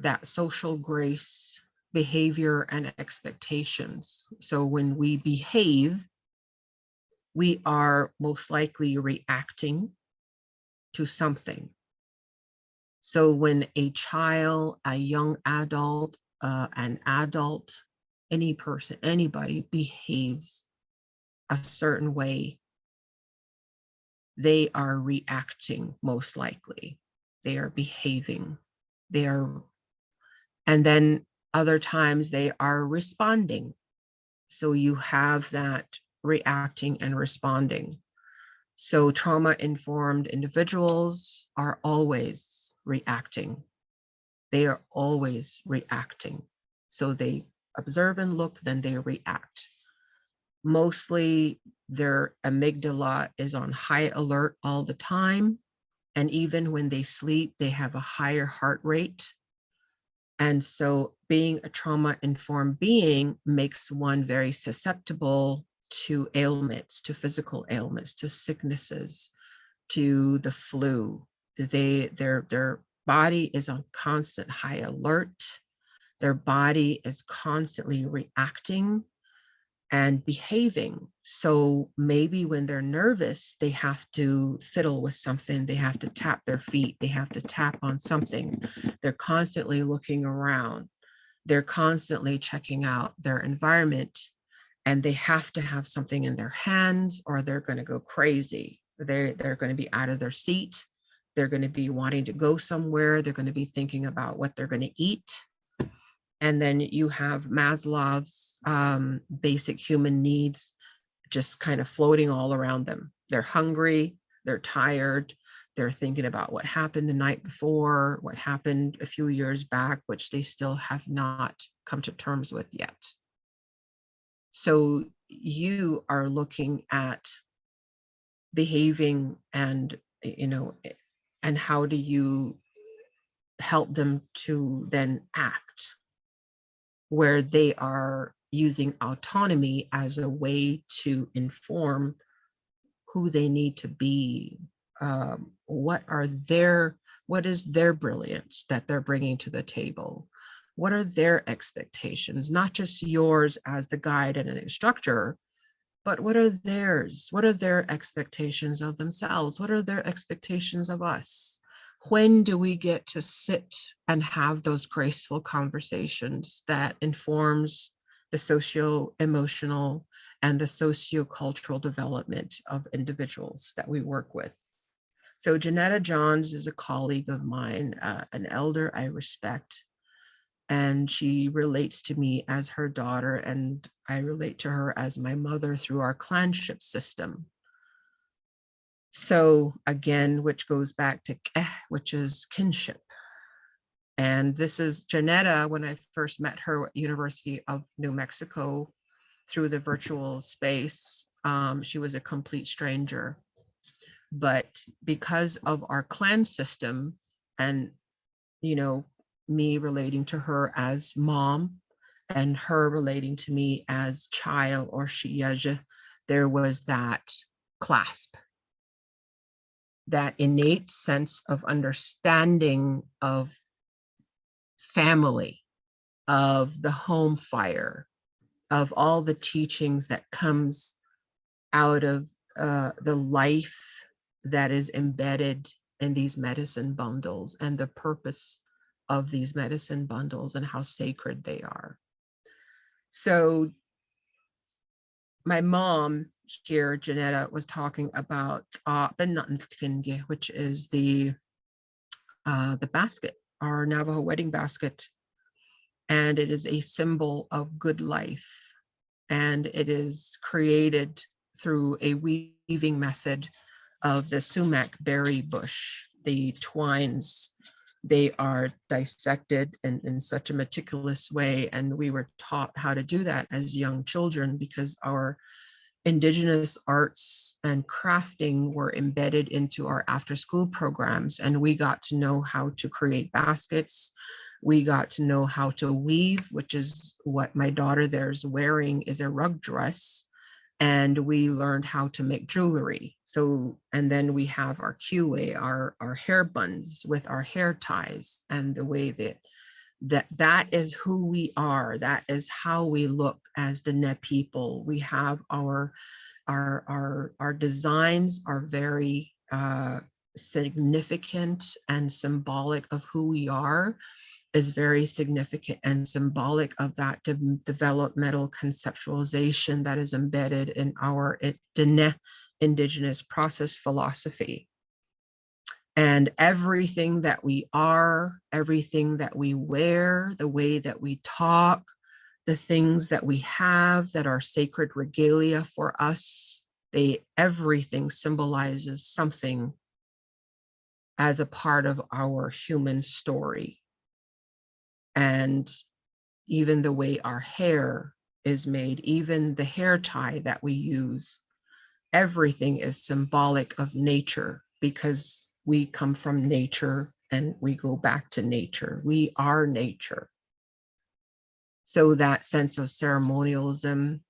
That social grace, behavior, and expectations. So when we behave, we are most likely reacting to something. So when a child, a young adult, an adult, any person, anybody behaves a certain way, they are reacting most likely. They are behaving. And then other times they are responding. So you have that reacting and responding. So trauma-informed individuals are always reacting. They are always reacting. So they observe and look, then they react. Mostly their amygdala is on high alert all the time. And even when they sleep, they have a higher heart rate. And so being a trauma-informed being makes one very susceptible to ailments, to physical ailments, to sicknesses, to the flu. Their body is on constant high alert. Their body is constantly reacting and behaving. So maybe when they're nervous, they have to fiddle with something. They have to tap their feet. They have to tap on something. They're constantly looking around. They're constantly checking out their environment, and they have to have something in their hands or they're going to go crazy. They're going to be out of their seat. They're going to be wanting to go somewhere. They're going to be thinking about what they're going to eat. And then you have Maslow's basic human needs just kind of floating all around them. They're hungry, they're tired, they're thinking about what happened the night before, what happened a few years back, which they still have not come to terms with yet. So you are looking at behaving and, and how do you help them to then act, where they are using autonomy as a way to inform who they need to be. What is their brilliance that they're bringing to the table? What are their expectations? Not just yours as the guide and an instructor, but what are theirs? What are their expectations of themselves? What are their expectations of us? When do we get to sit and have those graceful conversations that informs the socio-emotional and the socio-cultural development of individuals that we work with? So Janetta Johns is a colleague of mine, an elder I respect, and she relates to me as her daughter, and I relate to her as my mother through our clanship system. So again, which goes back to keh, which is kinship. And this is Janetta, when I first met her at University of New Mexico through the virtual space. She was a complete stranger. But because of our clan system and, me relating to her as mom and her relating to me as child or shiyeje, there was that clasp, that innate sense of understanding of family, of the home fire, of all the teachings that comes out of the life that is embedded in these medicine bundles and the purpose of these medicine bundles and how sacred they are. So my mom here, Janetta, was talking about Naasht'ézhí, which is the basket, our Navajo wedding basket. And it is a symbol of good life. And it is created through a weaving method of the sumac berry bush. The twines, they are dissected in such a meticulous way. And we were taught how to do that as young children because our Indigenous arts and crafting were embedded into our after-school programs. And we got to know how to create baskets. We got to know how to weave, which is what my daughter there is wearing, is a rug dress. And we learned how to make jewelry. So, and then we have our kiwi, our hair buns with our hair ties, and the way that is who we are. That is how we look as Diné people. We have our designs are very significant and symbolic of who we are, is very significant and symbolic of that developmental conceptualization that is embedded in our Diné Indigenous process philosophy. And everything that we are, everything that we wear, the way that we talk, the things that we have that are sacred regalia for us, everything symbolizes something as a part of our human story. And even the way our hair is made, even the hair tie that we use, everything is symbolic of nature because we come from nature and we go back to nature. We are nature. So that sense of ceremonialism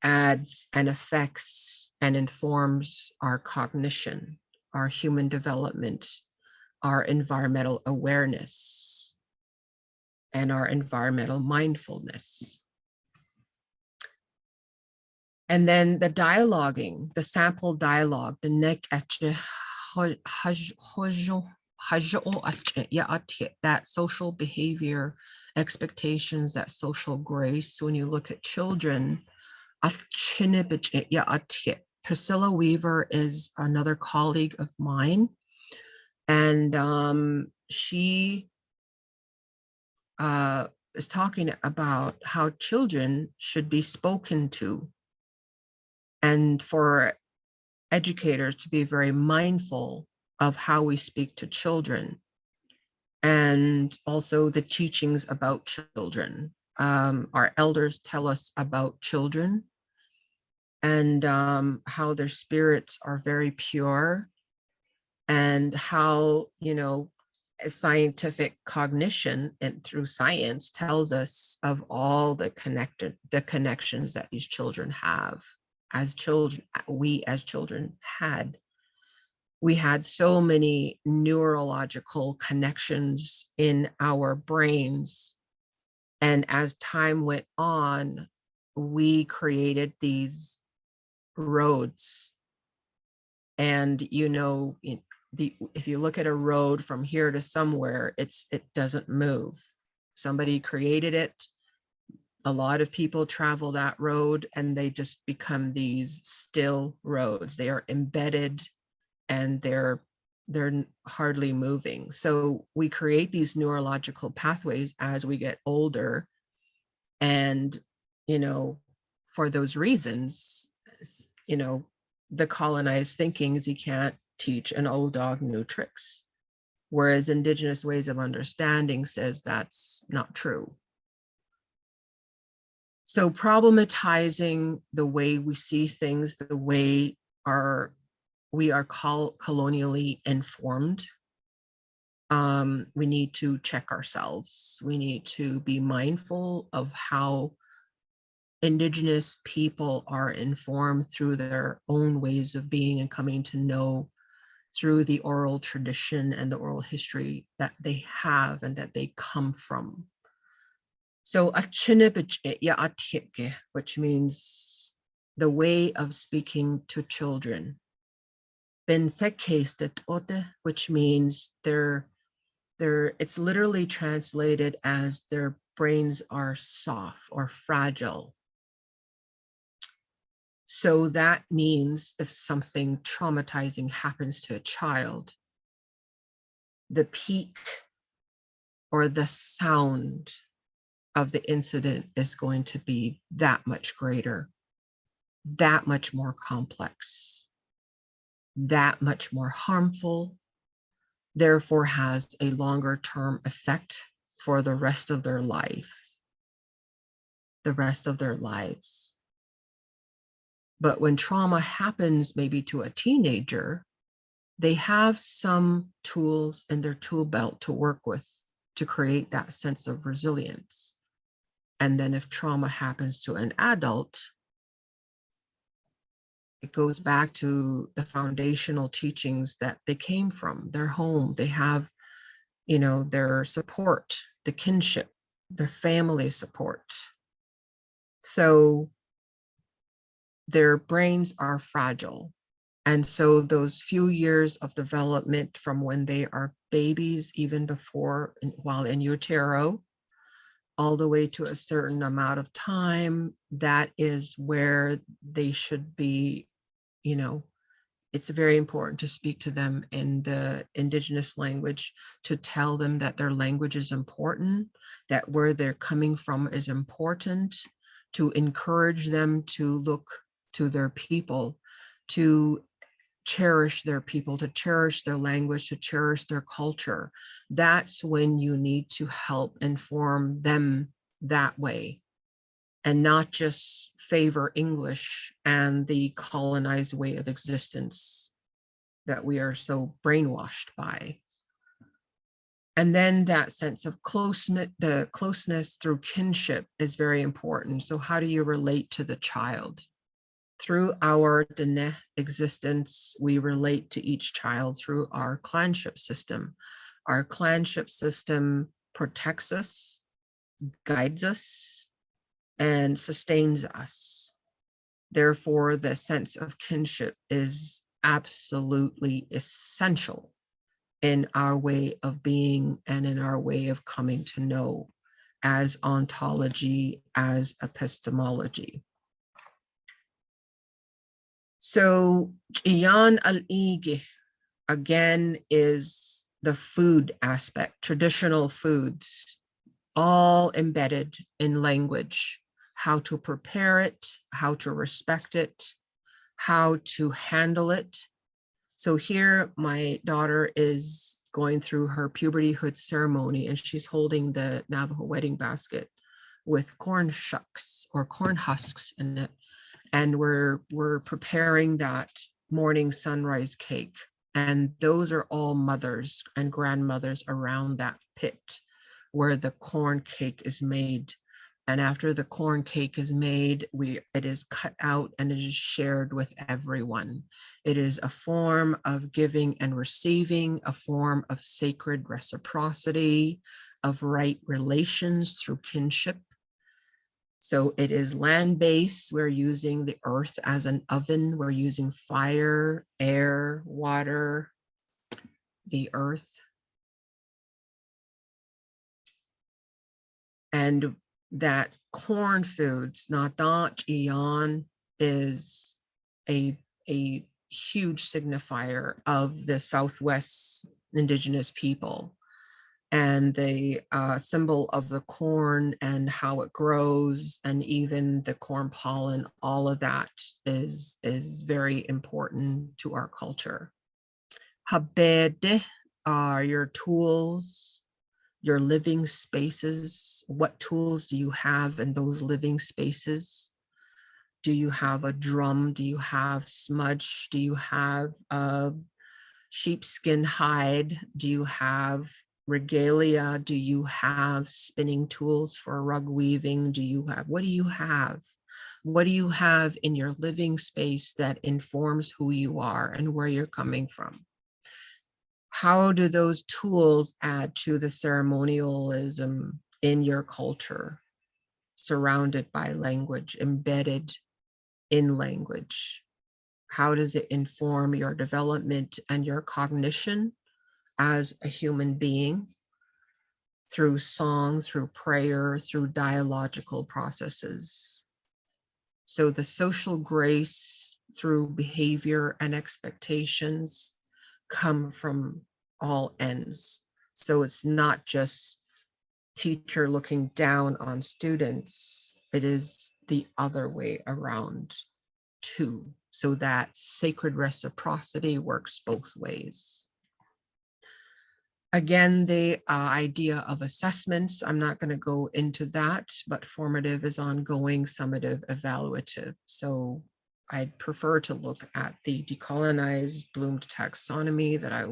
adds and affects and informs our cognition, our human development, our environmental awareness, and our environmental mindfulness. And then the dialoguing, the sample dialogue, the that social behavior, expectations, that social grace. When you look at children, Priscilla Weaver is another colleague of mine, and she is talking about how children should be spoken to, and for educators to be very mindful of how we speak to children, and also the teachings about children. Our elders tell us about children and how their spirits are very pure, and how, you know, scientific cognition and through science tells us of all the connections that these children have. As children, we as children we had so many neurological connections in our brains, and as time went on, we created these roads. And you know, if you look at a road from here to somewhere, it doesn't move. Somebody created it. A lot of people travel that road and they just become these still roads. They are embedded and they're hardly moving. So we create these neurological pathways as we get older. And, you know, for those reasons, you know, the colonized thinking is you can't teach an old dog new tricks, whereas Indigenous ways of understanding says that's not true. So problematizing the way we see things, the way we are colonially informed, we need to check ourselves. We need to be mindful of how Indigenous people are informed through their own ways of being and coming to know through the oral tradition and the oral history that they have and that they come from. So, which means the way of speaking to children. Which means it's literally translated as their brains are soft or fragile. So that means if something traumatizing happens to a child, the peak or the sound of the incident is going to be that much greater, that much more complex, that much more harmful, therefore has a longer term effect for the rest of their life, the rest of their lives. But when trauma happens maybe to a teenager, they have some tools in their tool belt to work with to create that sense of resilience. And then if trauma happens to an adult, it goes back to the foundational teachings that they came from, their home. They have, you know, their support, the kinship, their family support. So their brains are fragile. And so those few years of development from when they are babies, even before, while in utero, all the way to a certain amount of time, that is where they should be, you know, it's very important to speak to them in the Indigenous language, to tell them that their language is important, that where they're coming from is important, to encourage them to look to their people, to cherish their people, to cherish their language, to cherish their culture. That's when you need to help inform them that way and not just favor English and the colonized way of existence that we are so brainwashed by. And then that sense of closeness, the closeness through kinship is very important. So how do you relate to the child? Through our Diné existence, we relate to each child through our clanship system. Our clanship system protects us, guides us, and sustains us. Therefore, the sense of kinship is absolutely essential in our way of being and in our way of coming to know as ontology, as epistemology. So yinishyé again is the food aspect, traditional foods, all embedded in language, how to prepare it, how to respect it, how to handle it. So here my daughter is going through her pubertyhood ceremony and she's holding the Navajo wedding basket with corn shucks or corn husks in it. And we're preparing that morning sunrise cake. And those are all mothers and grandmothers around that pit where the corn cake is made. And after the corn cake is made, it is cut out and it is shared with everyone. It is a form of giving and receiving, a form of sacred reciprocity, of right relations through kinship. So it is land-based. We're using the earth as an oven. We're using fire, air, water, the earth. And that corn foods, Naasht'ézhí, is a huge signifier of the Southwest Indigenous people. And the symbol of the corn and how it grows, and even the corn pollen, all of that is very important to our culture. Hubby are your tools, your living spaces. What tools do you have in those living spaces? Do you have a drum? Do you have smudge? Do you have a sheepskin hide? Do you have regalia? Do you have spinning tools for rug weaving? What do you have? What do you have in your living space that informs who you are and where you're coming from? How do those tools add to the ceremonialism in your culture, surrounded by language, embedded in language? How does it inform your development and your cognition as a human being through song, through prayer, through dialogical processes? So the social grace through behavior and expectations come from all ends. So it's not just teacher looking down on students, it is the other way around too. So that sacred reciprocity works both ways. Again, the idea of assessments, I'm not going to go into that, but formative is ongoing, summative, evaluative. So I'd prefer to look at the decolonized Bloom's taxonomy that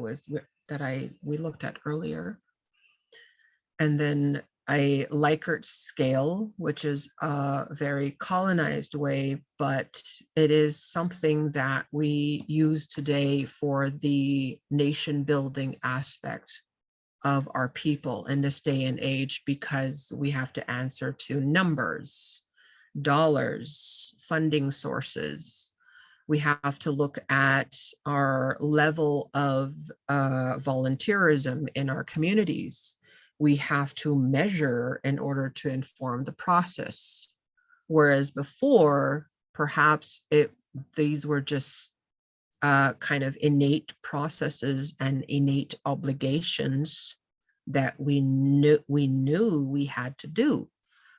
we looked at earlier. And then a Likert scale, which is a very colonized way, but it is something that we use today for the nation building aspect of our people in this day and age, because we have to answer to numbers, dollars, funding sources. We have to look at our level of volunteerism in our communities. We have to measure in order to inform the process. Whereas before, perhaps these were just kind of innate processes and innate obligations that we knew we had to do.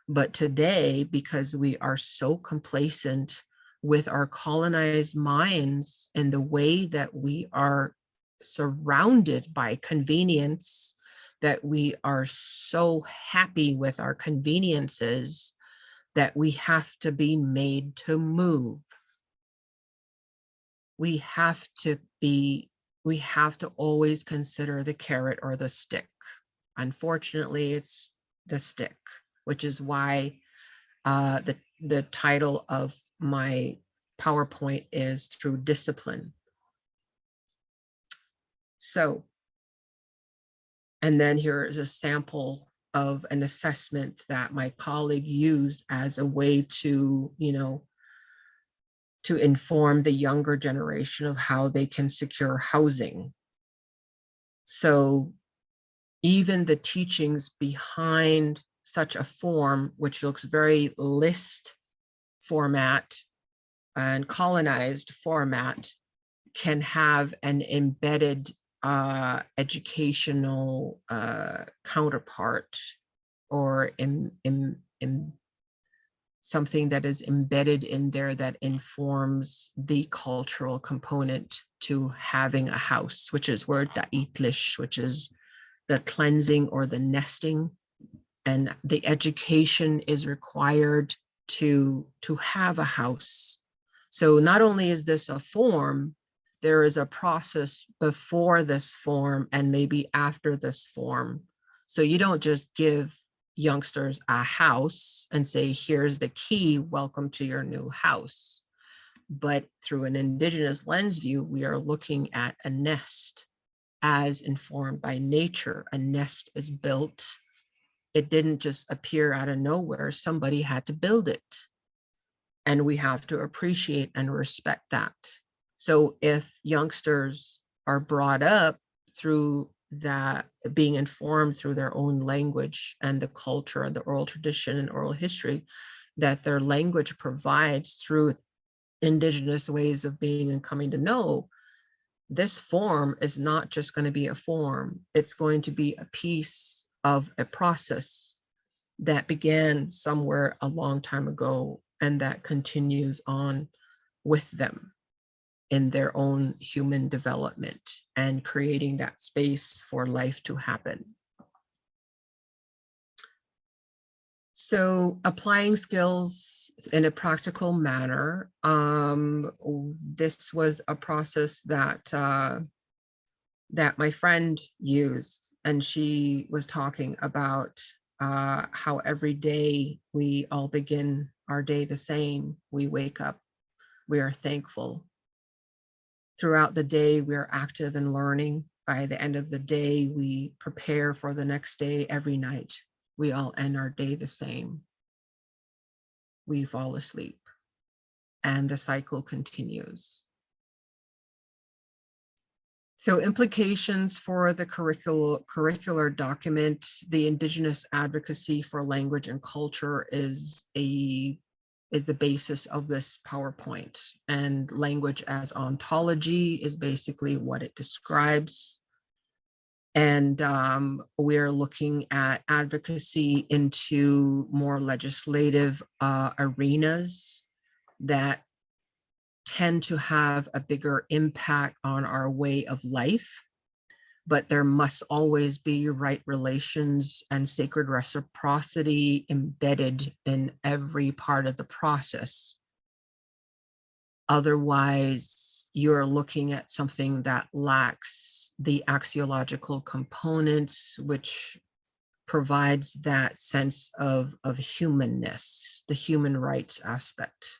But today, because we are so complacent with our colonized minds and the way that we are surrounded by convenience, that we are so happy with our conveniences that we have to be made to move. We have to always consider the carrot or the stick. Unfortunately, it's the stick, which is why the title of my PowerPoint is Through Discipline. So, and then here is a sample of an assessment that my colleague used as a way to, to inform the younger generation of how they can secure housing. So even the teachings behind such a form, which looks very list format and colonized format, can have an embedded educational counterpart, or something that is embedded in there that informs the cultural component to having a house, which is where da'itlish, which is the cleansing or the nesting, and the education is required to have a house. So not only is this a form, there is a process before this form and maybe after this form. So you don't just give youngsters a house and say, here's the key, welcome to your new house. But through an Indigenous lens view, we are looking at a nest as informed by nature. A nest is built. It didn't just appear out of nowhere. Somebody had to build it. And we have to appreciate and respect that. So if youngsters are brought up through that, being informed through their own language and the culture and the oral tradition and oral history that their language provides through Indigenous ways of being and coming to know, this form is not just going to be a form. It's going to be a piece of a process that began somewhere a long time ago and that continues on with them in their own human development and creating that space for life to happen. So applying skills in a practical manner, this was a process that that my friend used, and she was talking about how every day we all begin our day the same. We wake up, we are thankful. Throughout the day, we are active and learning. By the end of the day, we prepare for the next day. Every night, we all end our day the same. We fall asleep, and the cycle continues. So implications for the curricular document, the Indigenous advocacy for language and culture is the basis of this PowerPoint, and language as ontology is basically what it describes. And we're looking at advocacy into more legislative arenas that tend to have a bigger impact on our way of life, but there must always be right relations and sacred reciprocity embedded in every part of the process. Otherwise, you're looking at something that lacks the axiological components, which provides that sense of humanness, the human rights aspect,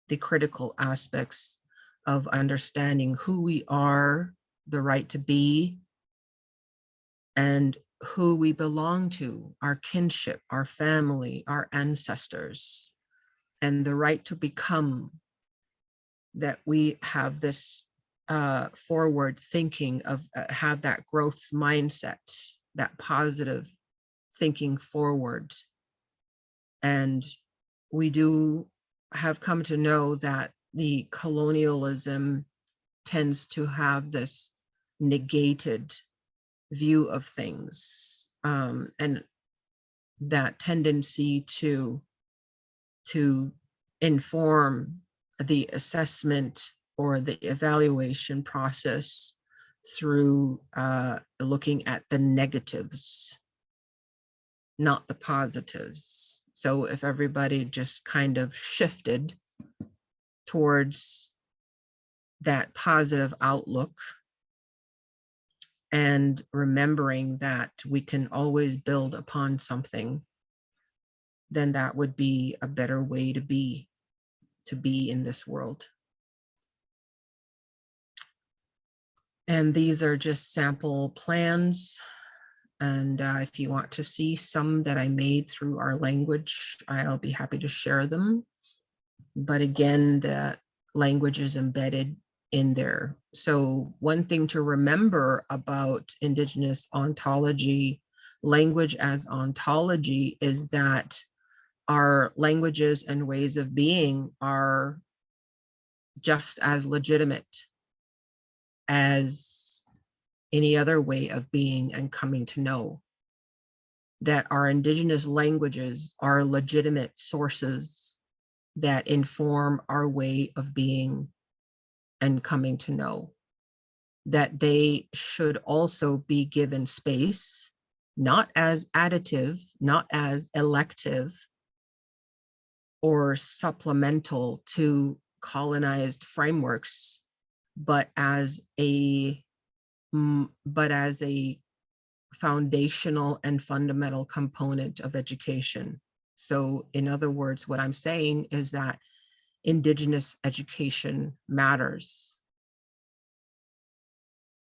the critical aspects of understanding who we are, the right to be, and who we belong to, our kinship, our family, our ancestors, and the right to become, that we have this forward thinking of, have that growth mindset, that positive thinking forward. And we do have come to know that the colonialism tends to have this negated view of things, and that tendency to inform the assessment or the evaluation process through looking at the negatives, not the positives. So if everybody just kind of shifted towards that positive outlook and remembering that we can always build upon something, then that would be a better way to be in this world. And these are just sample plans. And if you want to see some that I made through our language, I'll be happy to share them. But again, the language is embedded in there. So one thing to remember about Indigenous ontology, language as ontology, is that our languages and ways of being are just as legitimate as any other way of being and coming to know. That our Indigenous languages are legitimate sources that inform our way of being and coming to know. That they should also be given space, not as additive, not as elective or supplemental to colonized frameworks, but as a foundational and fundamental component of education. So in other words, what I'm saying is that Indigenous education matters,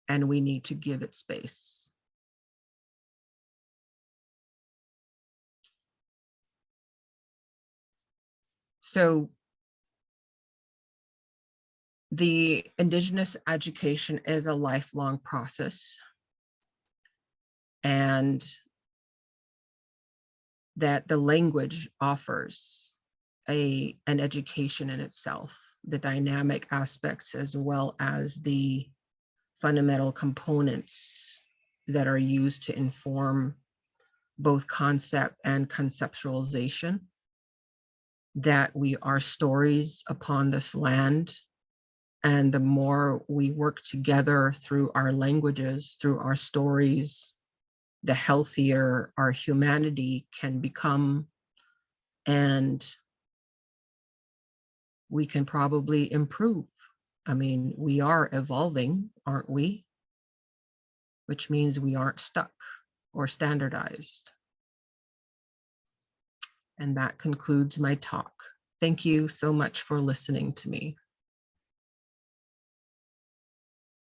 and we need to give it space. So the Indigenous education is a lifelong process, and that the language offers an education in itself, the dynamic aspects as well as the fundamental components that are used to inform both concept and conceptualization, that we are stories upon this land. And the more we work together through our languages, through our stories, the healthier our humanity can become. And we can probably improve. I mean, we are evolving, aren't we? Which means we aren't stuck or standardized. And that concludes my talk. Thank you so much for listening to me.